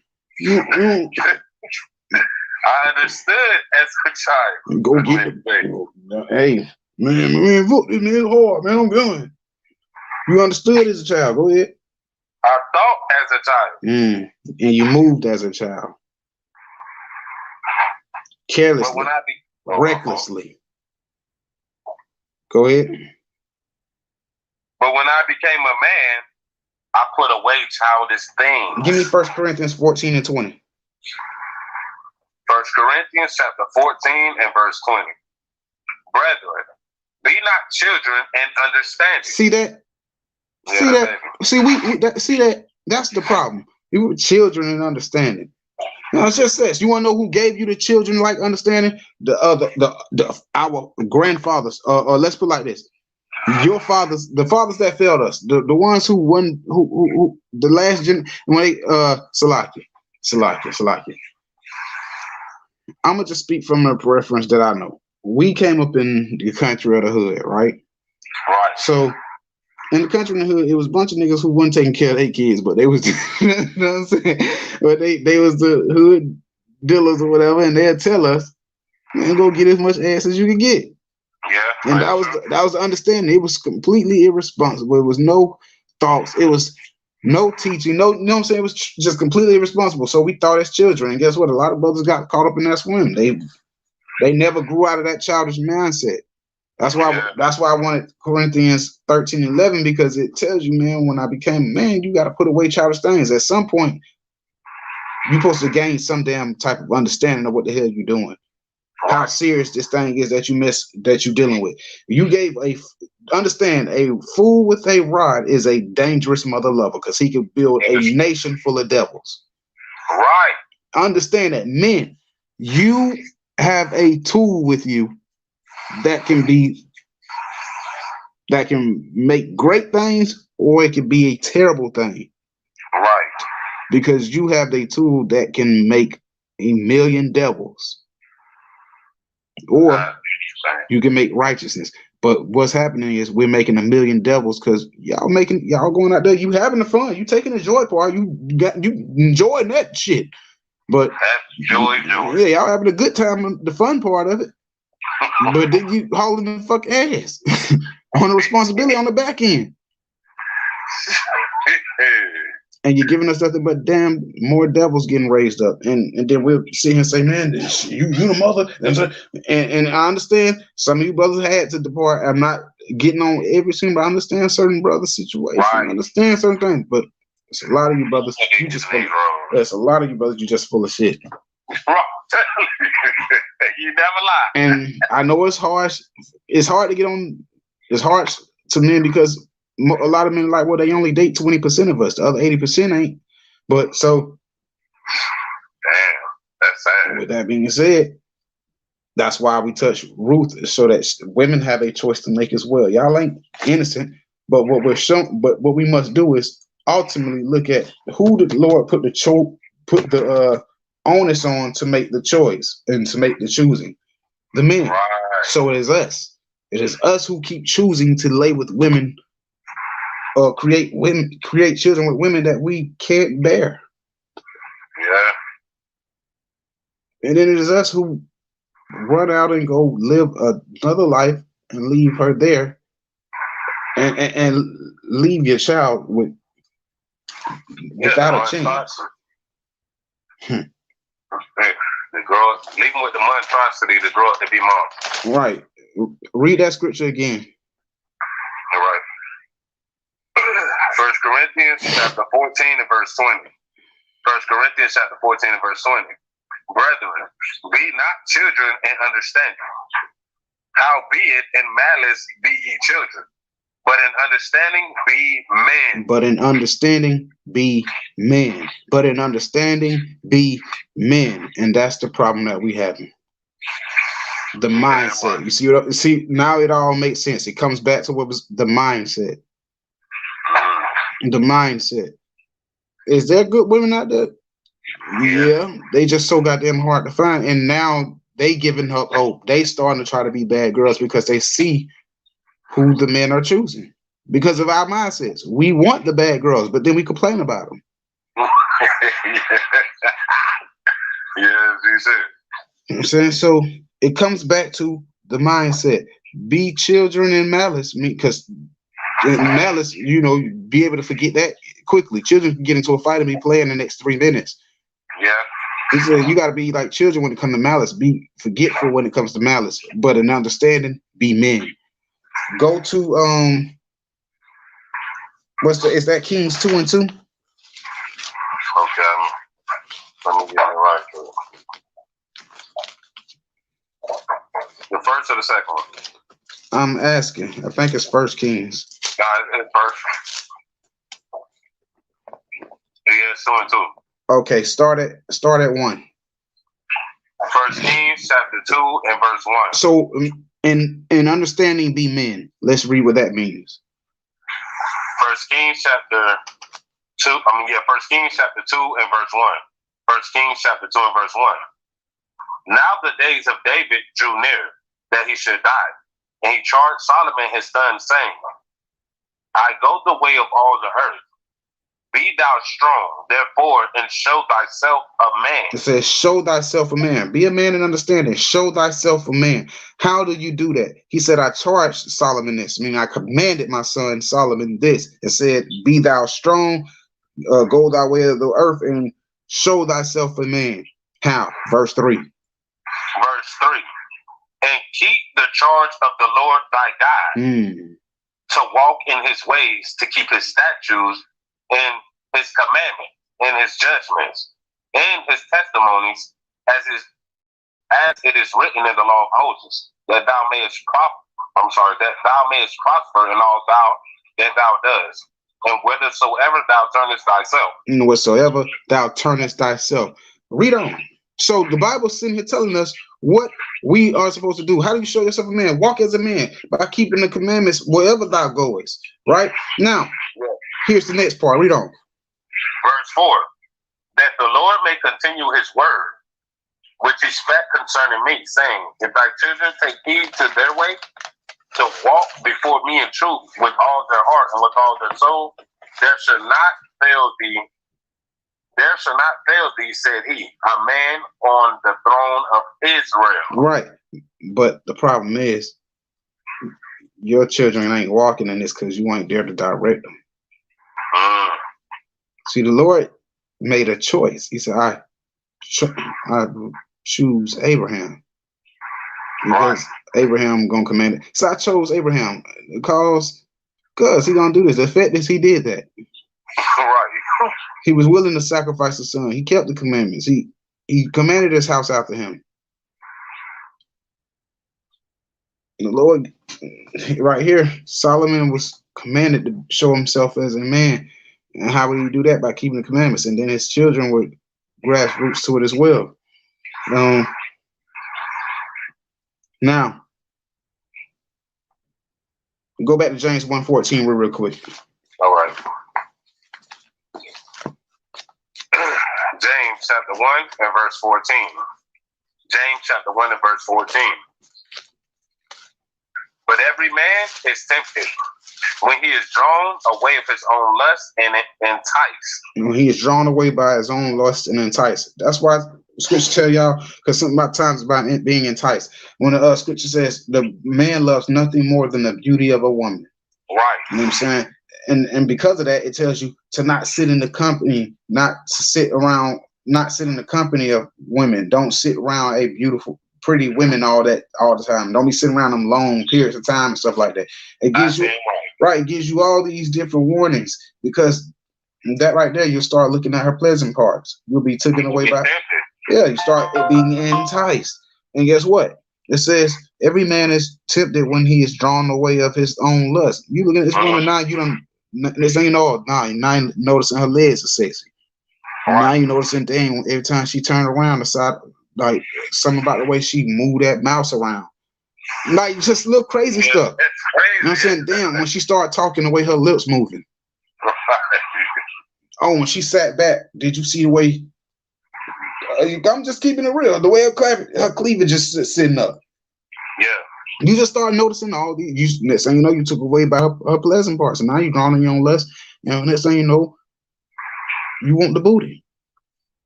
I understood as a child. Go get it. Hey, man, look, this man hard, man. I'm going. You understood as a child. Go ahead. I thought as a child. And you moved as a child. Carelessly. Recklessly. Go ahead. But when I became a man, I put away childish things. Give me 1 Corinthians 14 and 20. 1 Corinthians chapter 14 and verse 20. Brethren, be not children and understand. See that? Yeah, see that? Baby. See that? That's the problem. You were children and understanding. No, it's just this. You want to know who gave you the children like understanding? Our grandfathers. Or let's put it like this: your fathers, the fathers that failed us, the ones who won, who the last gen. When they Salakia. I'm gonna just speak from a reference that I know. We came up in the country of the hood, right? Right. So in the country in the hood, it was a bunch of niggas who weren't taking care of their kids, but they was, you know what I'm saying? But they was the hood dealers or whatever, and they'd tell us, man, go get as much ass as you can get. Yeah. And that was the understanding. It was completely irresponsible. It was no thoughts. It was no teaching. No, you know what I'm saying? It was just completely irresponsible. So we thought as children, and guess what? A lot of brothers got caught up in that swim. They never grew out of that childish mindset. That's why I wanted Corinthians 13 and 11, because it tells you, man, when I became a man, you got to put away childish things. At some point, you're supposed to gain some damn type of understanding of what the hell you're doing. How serious this thing is that you're dealing with. You gave understand, a fool with a rod is a dangerous mother lover, because he can build a nation full of devils. Right. Understand that, men, you have a tool with you that can make great things, or it can be a terrible thing. Right. Because you have a tool that can make 1,000,000 devils. Or you can make righteousness. But what's happening is we're making 1,000,000 devils because y'all going out there, you having the fun, you taking the joy part, you enjoying that shit. But joy. Yeah, y'all having a good time, the fun part of it. But then you hauling the fuck ass on the responsibility on the back end. And you're giving us nothing but damn more devils getting raised up. And then we'll sit here and say, man, you the mother. And I understand some of you brothers had to depart. I'm not getting on every single, but I understand certain brothers' situation. Right. I understand certain things. But it's a lot of you brothers, you just full of shit. You never lie. And I know it's hard. It's hard to get on. It's hard to men because a lot of men are like, well, they only date 20% of us. The other 80% ain't. But so, damn, that's sad. With that being said, that's why we touch Ruth, so that women have a choice to make as well. Y'all ain't innocent, but what we must do is ultimately look at who the Lord put the onus on to make the choice and to make the choosing. The men. Right. So it is us. It is us who keep choosing to lay with women or create children with women that we can't bear. Yeah. And then it is us who run out and go live another life and leave her there and leave your child without a chance. The girl, leaving with the monstrosity to grow up to be mom. Right. Read that scripture again. All right. 1 Corinthians chapter 14 and verse 20. 1 Corinthians chapter 14 and verse 20. Brethren, be not children in understanding. Howbeit in malice be ye children, but in understanding be men. But in understanding be men. But in understanding be men. And that's the problem that we have. The mindset. You see, now it all makes sense. It comes back to what was the mindset. The mindset. Is there good women out there? Yeah, they just so goddamn hard to find. And now they giving up hope. They starting to try to be bad girls because they see who the men are choosing. Because of our mindsets. We want the bad girls, but then we complain about them. Yes, you said. You know what I'm saying? So it comes back to the mindset. Be children in malice. Because in malice, be able to forget that quickly. Children can get into a fight and be playing the next 3 minutes. Yeah. He said you got to be like children when it comes to malice. Be forgetful when it comes to malice, but in understanding, be men. Go to is that Kings 2 and 2? Okay. Let me get it right. The first or the second one? I'm asking. I think it's 1 Kings. It's first. Yeah, it's 2 and 2. Okay, start at 1. 1 Kings chapter 2 and verse 1. So in understanding be men, let's read what that means. 1 Kings chapter 2. 1 Kings chapter 2 and verse 1. 1 Kings chapter 2 and verse 1. Now the days of David drew near that he should die, and he charged Solomon his son, saying, I go the way of all the earth. Be thou strong, therefore, and show thyself a man. It says, show thyself a man. Be a man in understanding. Show thyself a man. How do you do that? He said, I charged Solomon this. Meaning I commanded my son Solomon this. It said, be thou strong, go thy way of the earth, and show thyself a man. How? Verse 3. Verse 3. And keep the charge of the Lord thy God, to walk in his ways, to keep his statutes, and his commandments, and his judgments, and his testimonies, as it is written in the law of Moses, that thou mayest prosper in all that thou doest, and whithersoever thou turnest thyself. Whatsoever thou turnest thyself. Read on. So the Bible's sitting here telling us what we are supposed to do. How do you show yourself a man? Walk as a man by keeping the commandments wherever thou goest. Right? Now, here's the next part. Read on. Verse 4. That the Lord may continue his word, which he spake concerning me, saying, if thy children take heed to their way, to walk before me in truth with all their heart and with all their soul, there shall not fail thee, said he, a man on the throne of Israel. Right. But the problem is, your children ain't walking in this because you ain't there to direct them. See, the Lord made a choice. He said, I choose Abraham. Because Abraham gonna command it. So I chose Abraham because he gonna do this. The fact is he did that. Right. He was willing to sacrifice his son. He kept the commandments. he commanded his house after him. The Lord, right here, Solomon was commanded to show himself as a man. And how would he do that? By keeping the commandments. And then his children would grasp roots to it as well. Now, go back to James 1:14 real quick. All right. James chapter 1 and verse 14. James chapter 1 and verse 14. But every man is tempted when he is drawn away of his own lust and enticed. When he is drawn away by his own lust and enticed. That's why Scripture tell y'all, because something about times about being enticed. When the Scripture says the man loves nothing more than the beauty of a woman. Right. You know what I'm saying? And because of that, it tells you to not sit in the company, not sit in the company of women. Don't sit around a beautiful, pretty women all the time. Don't be sitting around them long periods of time and stuff like that. It gives you right. It gives you all these different warnings, because that right there, you'll start looking at her pleasant parts. You'll be taken away by. Yeah, you start being enticed. And guess what? It says every man is tempted when he is drawn away of his own lust. You look at this woman now, you don't. This ain't all. Now you noticing her legs are sexy. Now you noticing, dang, every time she turned around, the side, like something about the way she moved that mouse around, like just little crazy stuff. It's crazy. You know what I'm saying? Damn, when she started talking, the way her lips moving. Oh, when she sat back, did you see the way? I'm just keeping it real. The way her cleavage just sitting up. Yeah. You just start noticing all these. Next thing you know, you took away by her pleasant parts, and now you're drawn on your own lust. You know, next thing you know, you want the booty.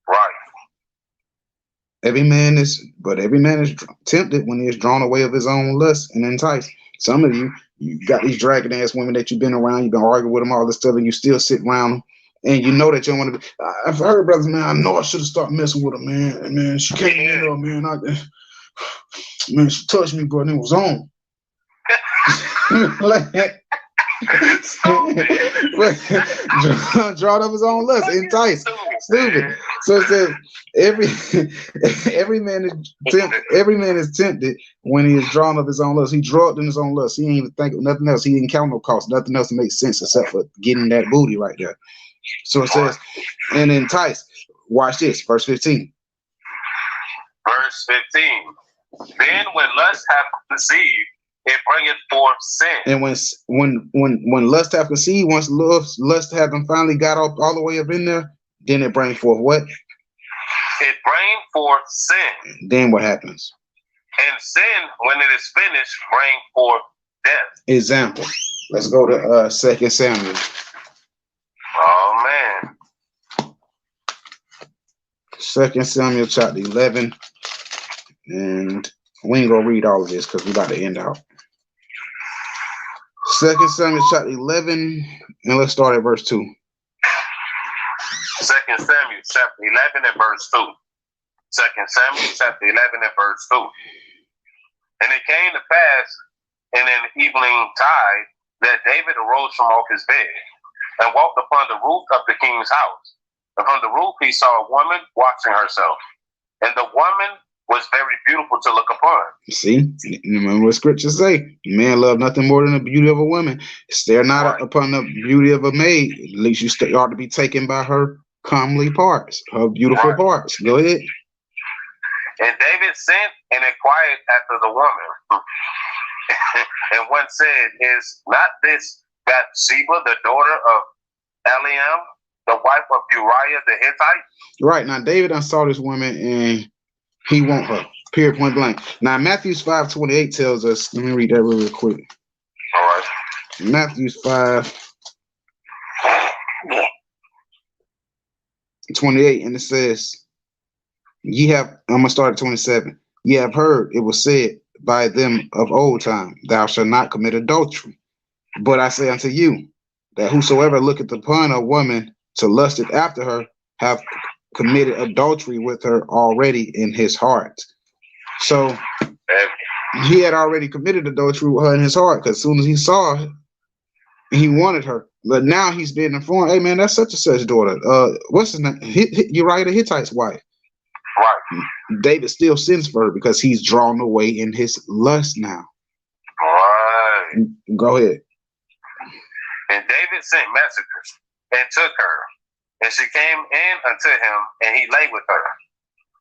Right. Every man is tempted when he is drawn away of his own lust and enticed. Some of you got these dragging ass women that you've been around, you've been arguing with them, all this stuff, and you still sit around them, and you know that you don't want to be. I've heard brothers, man, I know I should have started messing with her, man. And man, she came in there, man. Man, she touched me, bro, and it was on. Drawn of his own lust, enticed, stupid. So it says every man is tempted when he is drawn of his own lust. He drawed in his own lust. He ain't even think of nothing else. He didn't count no cost. Nothing else makes sense except for getting that booty right there. So it says, and enticed. Watch this, verse 15. Verse 15. Then when lust hath conceived, it bringeth forth sin. And when lust hath conceived, once lust haven't finally got all the way up in there, then it brings forth what? It brings forth sin. Then what happens? And sin, when it is finished, bring forth death. Example. Let's go to 2 Samuel. Oh man. 2 Samuel chapter 11. And we ain't gonna read all of this because we're about to end out. 2 Samuel chapter 11, and let's start at verse 2. 2 Samuel chapter 11 and verse 2. 2 Samuel chapter 11 and verse 2. And it came to pass in an evening tide that David arose from off his bed and walked upon the roof of the king's house. And from the roof he saw a woman washing herself. And the woman was very beautiful to look upon. See, remember what scriptures say: man love nothing more than the beauty of a woman. Stare not upon the beauty of a maid, at least you ought to be taken by her comely parts, her beautiful parts. Go ahead. And David sent and inquired after the woman. And one said, is not this Bathsheba, the daughter of Eliam, the wife of Uriah the Hittite? Right. Now David done saw this woman and he want her, period, point blank. Now, Matthew 5:28 tells us, let me read that real quick. All right. Matthew 5:28, and it says, I'm going to start at 27. Ye have heard it was said by them of old time, thou shalt not commit adultery. But I say unto you, that whosoever looketh upon a woman to lust it after her, hath committed adultery with her already in his heart. So he had already committed adultery with her in his heart, because as soon as he saw her, he wanted her. But now he's being informed, hey man, that's such and such daughter. What's his name? Uriah the Hittite's wife. Right. David still sins for her because he's drawn away in his lust now. Right. Go ahead. And David sent messengers and took her, and she came in unto him, and he lay with her,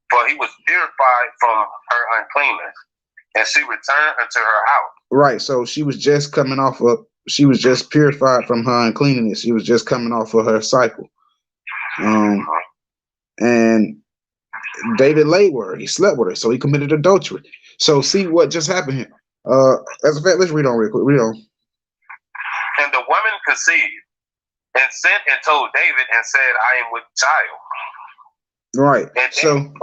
for he was purified from her uncleanness, and she returned unto her house. Right. So she was just coming off of. She was just purified from her uncleanness. She was just coming off of her cycle. And David lay with her. He slept with her. So he committed adultery. So see what just happened here. As a fact, let's read on real quick. Read on. And the woman conceived and sent and told David and said, I am with child. Right. And so,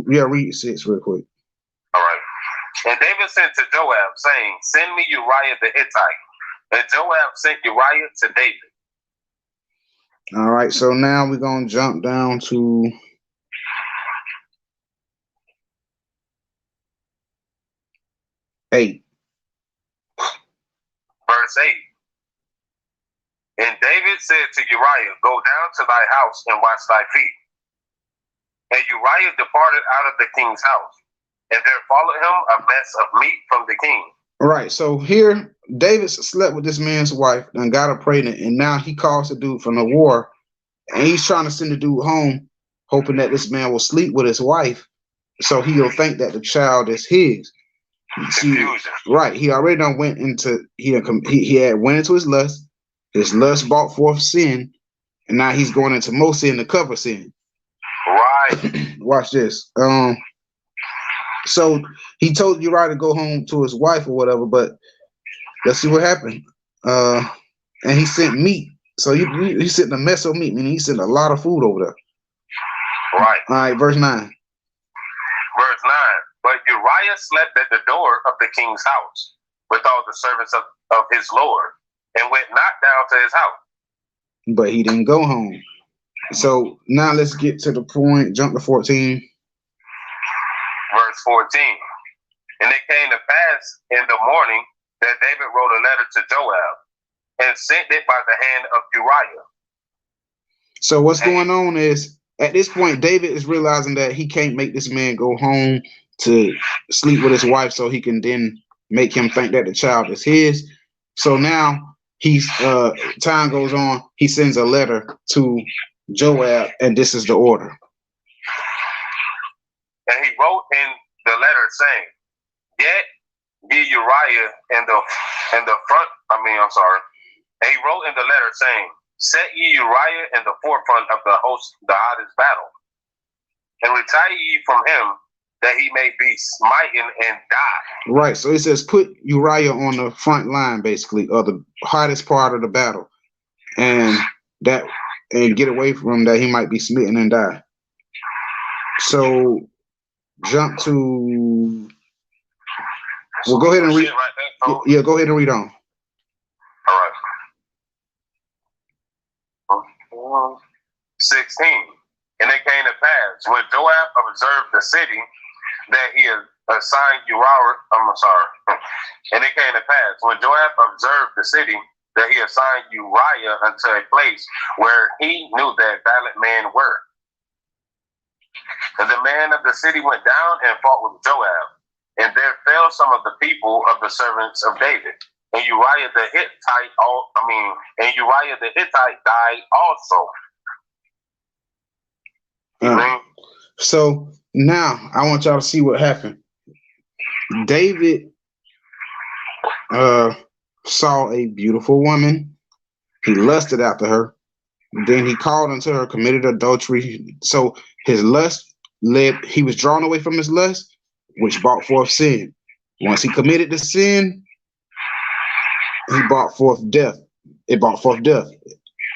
yeah, read 6 real quick. All right. And David sent to Joab, saying, send me Uriah the Hittite. And Joab sent Uriah to David. All right. So now we're going to jump down to 8. Verse 8. And David said to Uriah, go down to thy house and wash thy feet. And Uriah departed out of the king's house. And there followed him a mess of meat from the king. Right. So here, David slept with this man's wife and got her pregnant. And now he calls the dude from the war. And he's trying to send the dude home, hoping that this man will sleep with his wife. So he'll think that the child is his. Confusion. Right. He already done went into, he had went into his lust. His lust brought forth sin. And now he's going into more sin to cover sin. Right. Watch this. So he told Uriah to go home to his wife or whatever, but let's see what happened. And he sent meat. So he sent a mess of meat, meaning he sent a lot of food over there. Right. All right, verse 9. Verse 9. But Uriah slept at the door of the king's house with all the servants of his lord, and went not down to his house. But he didn't go home. So now let's get to the point. Jump to 14. Verse 14. And it came to pass in the morning that David wrote a letter to Joab and sent it by the hand of Uriah. So what's going on is, at this point, David is realizing that he can't make this man go home to sleep with his wife so he can then make him think that the child is his. So now he's time goes on, he sends a letter to Joab, and this is the order. And he wrote in the letter saying, yet be Uriah in the front. And he wrote in the letter saying, set ye Uriah in the forefront of the hottest battle, and retire ye from him, that he may be smitten and die. Right. So it says put Uriah on the front line, basically, or the hottest part of the battle, and get away from him, that he might be smitten and die. So jump to. Well, go ahead and read. Right there, go ahead and read on. All right. 16. And it came to pass when Joab observed the city that he had assigned Uriah. And it came to pass when Joab observed the city that he assigned Uriah unto a place where he knew that valiant men were. And the man of the city went down and fought with Joab, and there fell some of the people of the servants of David. And Uriah the Hittite, died also. So now I want y'all to see what happened. David saw a beautiful woman. He lusted after her. Then he called unto her, committed adultery. So his lust he was drawn away from his lust, which brought forth sin. Once he committed the sin, he brought forth death. It brought forth death.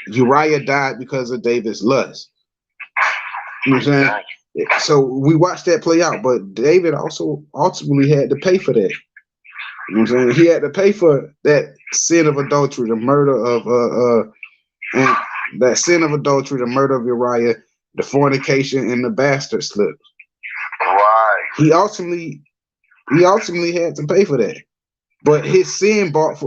Uriah died because of David's lust. You know what I'm saying? So we watched that play out, but David also ultimately had to pay for that. You know what I'm saying? He had to pay for that sin of adultery, the murder of and that sin of adultery, the murder of Uriah, the fornication, and the bastard slip. Right. He ultimately had to pay for that. But his sin but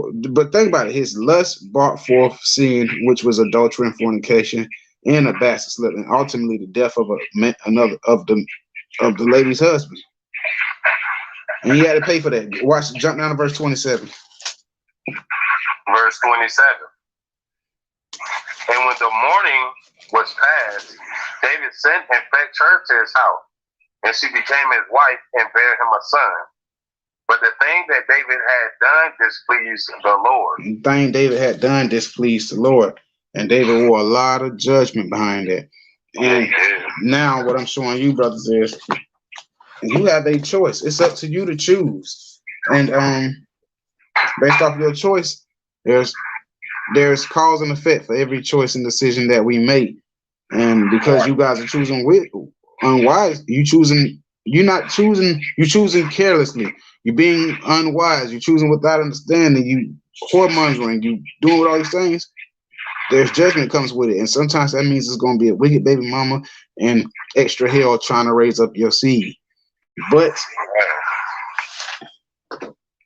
think about it, his lust brought forth sin, which was adultery and fornication, and a bastard slip, and ultimately the death of another of the lady's husband. And he had to pay for that. Jump down to verse 27. Verse 27. And when the morning was past, David sent and fetched her to his house, and she became his wife and bare him a son. But the thing that David had done displeased the Lord. The thing David had done displeased the Lord. And David wore a lot of judgment behind that. And now what I'm showing you, brothers, is you have a choice. It's up to you to choose. And based off your choice, there's cause and effect for every choice and decision that we make. And because you guys are choosing unwise, you're choosing carelessly. You're being unwise. You're choosing without understanding. You whoremongering. You doing all these things. There's judgment comes with it, and sometimes that means it's going to be a wicked baby mama and extra hell trying to raise up your seed. But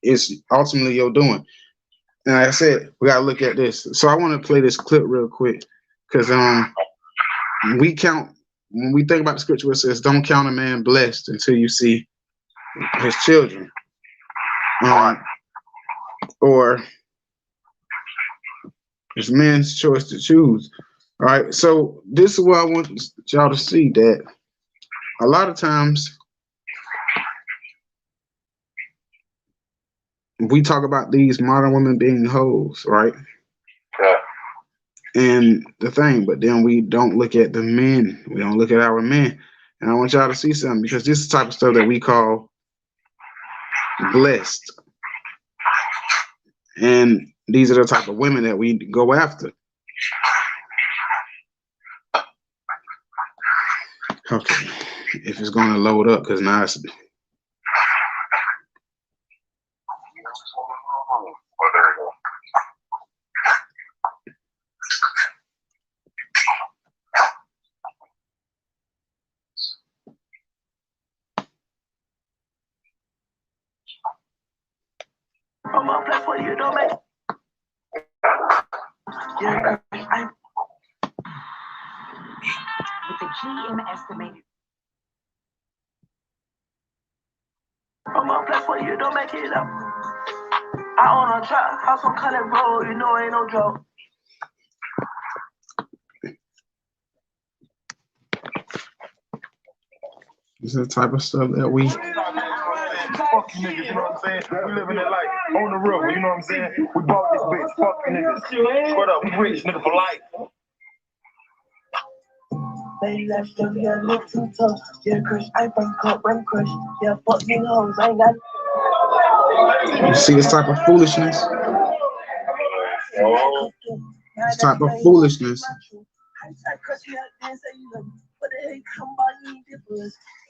it's ultimately your doing. And like I said, we gotta look at this. So I want to play this clip real quick because when we think about the scripture, it says, "Don't count a man blessed until you see his children," or it's man's choice to choose. All right. So this is what I want y'all to see, that a lot of times we talk about these modern women being hoes, right? Yeah. And the thing, but then we don't look at the men. We don't look at our men. And I want y'all to see something, because this is the type of stuff that we call blessed. And these are the type of women that we go after. Okay, if it's going to load up, because now it's... I'm on platform, you don't make. Yeah, with the GM estimated. I'm on platform, you don't make it up. I own a trap house on Cutting Road, you know ain't no joke. This is the type of stuff that we... Fuck you niggas, you know what I'm saying? We living that life on the road, you know what I'm saying? We bought this bitch, fuck you niggas. What up, we rich nigga for life. They left them here, look too tough. Yeah, crush, I bring cup, run crush. Yeah, fuck you hoes, I ain't got. You see this type of foolishness? This type of foolishness.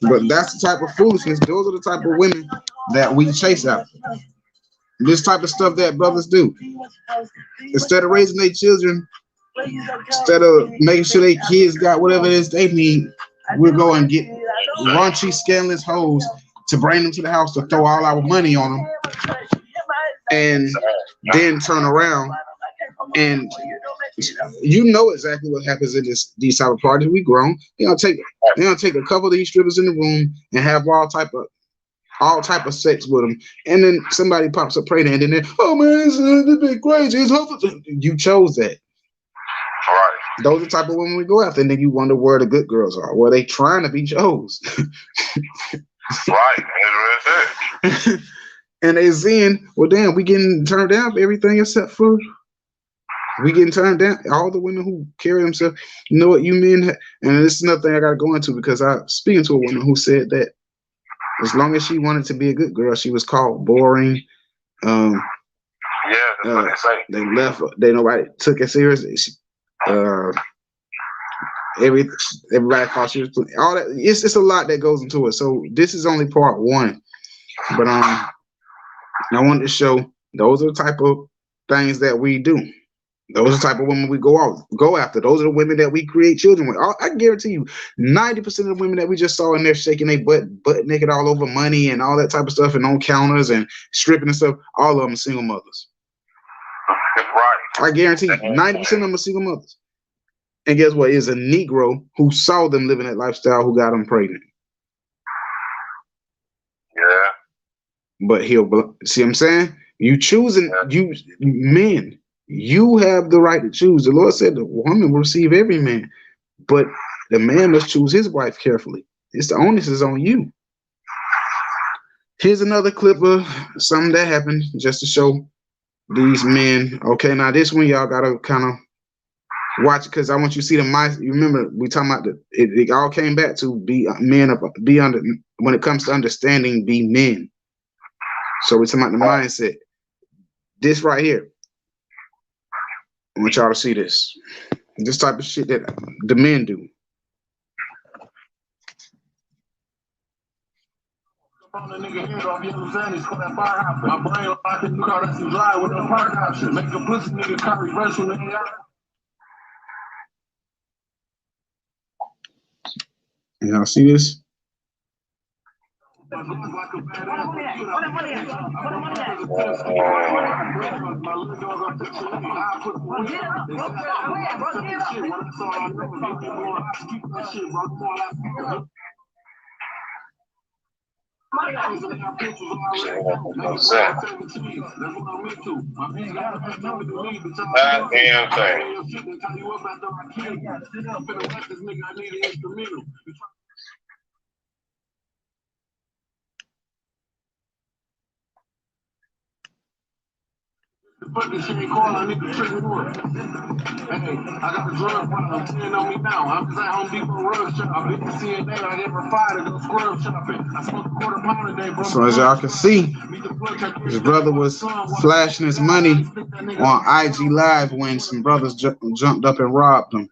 But that's the type of foolishness. Those are the type of women that we chase after. This type of stuff that brothers do. Instead of raising their children, instead of making sure their kids got whatever it is they need, we'll go and get raunchy, scandalous hoes to bring them to the house to throw all our money on them, and then turn around. And you know exactly what happens in these type of parties. We grown. They're gonna take a couple of these strippers in the room and have all type of sex with them, and then somebody pops up pregnant, and then, oh man, this been crazy. You chose that. Right. Those are the type of women we go after, and then you wonder where the good girls are. Well, they trying to be chose. Right. That's it. And they saying, well, damn, we getting turned down for everything except for. We getting turned down. All the women who carry themselves, you know what, you men, and this is another thing I got to go into, because I was speaking to a woman who said that as long as she wanted to be a good girl, she was called boring. Yeah, that's what they say. They left. Nobody took it seriously. Everybody thought she was all that. It's a lot that goes into it. So this is only part one, but I wanted to show those are the type of things that we do. Those are the type of women we go after. Those are the women that we create children with. I guarantee you, 90% of the women that we just saw in there shaking their butt naked all over money and all that type of stuff, and on counters and stripping and stuff, all of them are single mothers. Right. I guarantee you, 90% of them are single mothers. And guess what? It's a Negro who saw them living that lifestyle who got them pregnant. Yeah. But he'll see what I'm saying? You choosing, you men, you have the right to choose. The Lord said the woman will receive every man, but the man must choose his wife carefully. It's the onus is on you. Here's another clip of something that happened just to show these men. Okay, now this one y'all gotta kind of watch it because I want you to see the mindset. You remember we talking about it all came back to be men, be under when it comes to understanding, be men. So we're talking about the mindset. This right here. I want y'all to see this. This type of shit that the men do. On the nigga head off, you understand? It's called that fire hop. My brain, I think you call that some dry with no park option. Make a pussy nigga carry reverse from the AI. Y'all see this? That damn thing. But this shit ain't call, I need to trick me more. Hey, I got a drug problem, 10 on me now. I'm just at Home Depot rug shop. I've been seeing that I get fired to go scrub shopping. I smoked a quarter pound a day, bro. So as y'all can see, his brother was flashing his money on IG Live when some brothers jumped up and robbed him.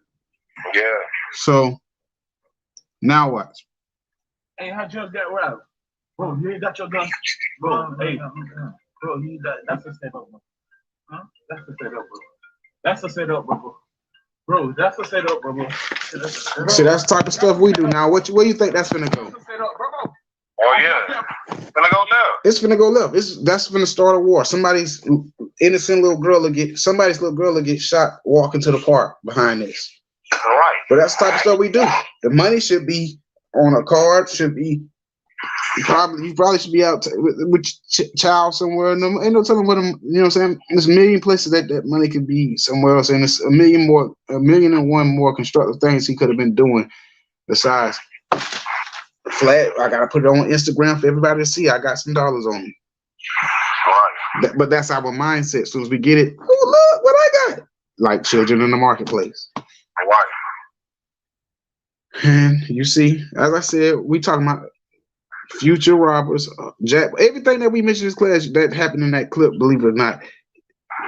Yeah. So now what? Hey, how just got robbed? Bro, you ain't got your gun? Bro, hey, bro, you got, that's a setup, bro. Huh? That's a setup, bro. That's a setup, bro. Bro, that's a setup, bro. See, that's the type of stuff we do now. Where you think that's gonna go? Oh yeah. Gonna go left. It's gonna go left. That's gonna start a war. Somebody's innocent little girl will get shot walking to the park behind this. All right. But that's the type of stuff we do. The money should be on a card. Should be you probably should be out with child somewhere. No, ain't no telling what them. You know what I'm saying? There's a million places that money could be somewhere else, and it's a million and one more constructive things he could have been doing besides flat. I gotta put it on Instagram for everybody to see. I got some dollars on me. Right. But that's our mindset. As soon as we get it, oh look what I got. Like children in the marketplace. Right. And you see, as I said, we talking about future robbers, everything that we mentioned in this class that happened in that clip, believe it or not,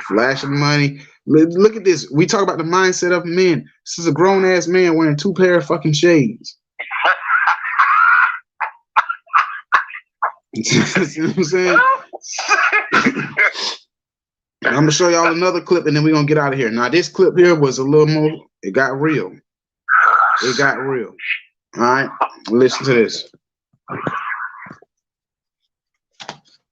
flashing money. Look at this. We talk about the mindset of men. This is a grown ass man wearing 2 pair of fucking shades. You know what I'm saying? I'm gonna show y'all another clip and then we're gonna get out of here. Now this clip here was a little more, it got real. It got real. All right, listen to this.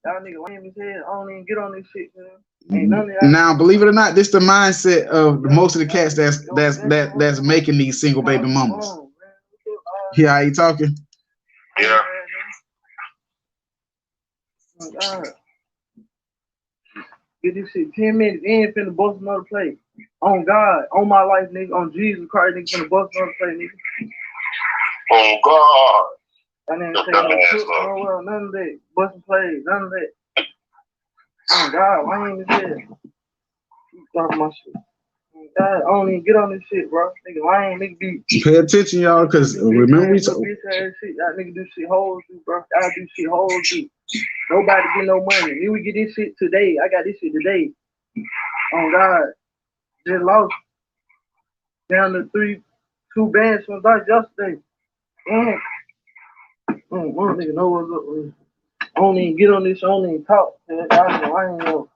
Y'all nigga lame as hell. I don't even get on this shit, man. Ain't none of y'all. Now, believe it or not, this the mindset of most of the cats that's making these single baby mamas. Hear how you talking? Yeah. Oh, God. Get this shit 10 minutes. You ain't finna bust another play. On God, on my life, nigga. On Jesus Christ, nigga, finna bust another play, nigga. Oh God. I didn't say no trip, no well, none of that. Busting plays, none of that. Oh God, lame as hell. You talking my shit. Oh God, I don't even get on this shit, bro. Nigga lame, nigga be. Pay attention, y'all, because remember we talk. Bitch ass shit, y'all nigga do shit hoes do, bro. Y'all do shit hoes do. Nobody get no money. You would get this shit today. I got this shit today. Oh God, just lost. Down to 2 bands from that yesterday. Nigga know what's up. I don't even get on this. I don't even talk. Y'all nigga lame, yo.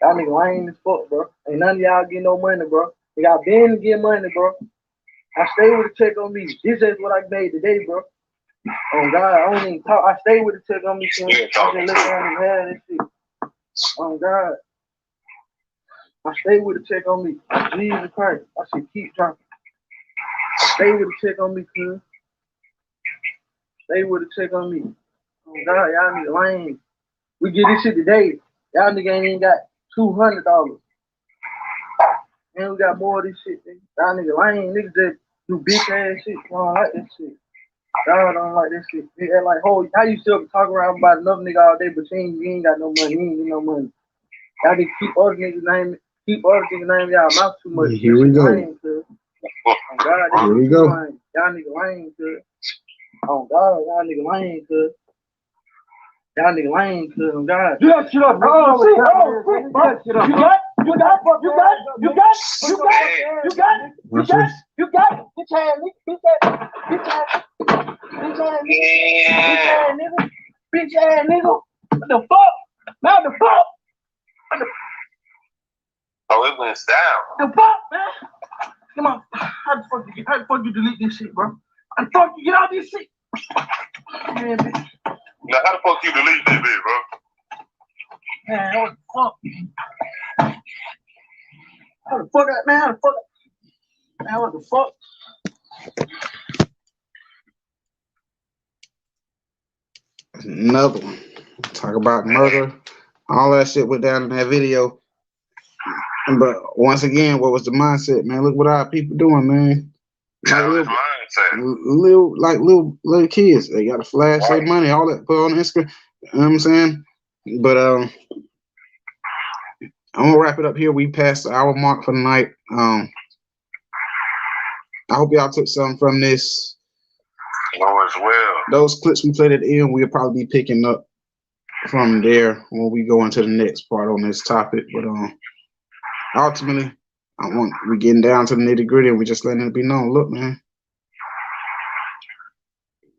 Y'all nigga lame as fuck, bro. Ain't none of y'all get no money, bro. Y'all been to get money, bro. I stay with a check on me. This is what I made today, bro. Oh God, I don't even talk. I stay with a check on me, son. I just look around and have this shit. Oh God. I stay with a check on me. Jesus Christ. I should keep dropping. Stay with a check on me, cuz. Stay with a check on me. Oh God, y'all nigga lame. We get this shit today. Y'all nigga ain't even got $200. And we got more of this shit, nigga. Y'all nigga lame. Niggas just do bitch ass shit. I don't like that shit. Y'all don't like that shit. They act like, oh, how you still talk around about another nigga all day, but you ain't got no money. You ain't get no money. Y'all need to keep other niggas' name, y'all mouth too much. Here we go. Lame, oh God, Here we go. Lame. Y'all nigga lame, cuz. Oh God, y'all nigga lame, cuz. Y'all nigga lame, cuz. Oh God. You got shit up. Oh, shit. Oh, shit. You got. Get your ass, nigga. What the fuck? Now the fuck? Oh, it went down. The fuck, man? Come on. How the fuck you delete this shit, bro? How the fuck you get out this shit? Man, bitch. Now, how the fuck you delete that bit, bro? Man, what the fuck? How the fuck, man? How the fuck? Man, what the fuck? Another one. Talk about murder. All that shit went down in that video. But once again, what was the mindset, man? Look what our people doing, man. Challenge mindset. Little kids. They got to flash their money, all that, put on Instagram. You know what I'm saying? But I'm gonna wrap it up here. We passed the hour mark for the night. I hope y'all took something from this. Oh, as well. Those clips we played at the end, we'll probably be picking up from there when we go into the next part on this topic. But ultimately, we're getting down to the nitty gritty, and we're just letting it be known. Look, man,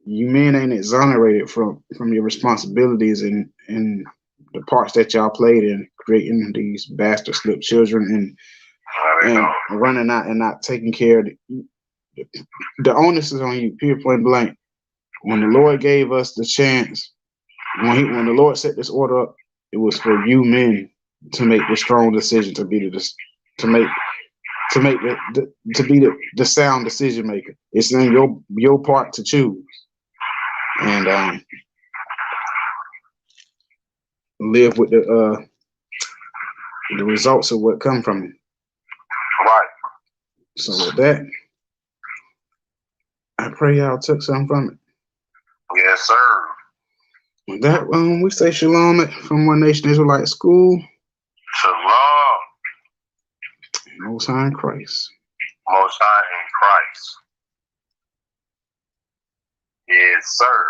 you men ain't exonerated from your responsibilities and the parts that y'all played in creating these bastard slip children and running out and not taking care of the onus is on you, period, point blank. When the Lord gave us the chance, when the Lord set this order up, it was for you men to make the strong decision, to be the sound decision maker. It's in your part to choose and live with the results of what come from it. Right. So with that, I pray y'all took something from it. Yes, sir. With that, we say shalom from One Nation Israelite School. Shalom. Most High in Christ. Most High in Christ. Yes, sir.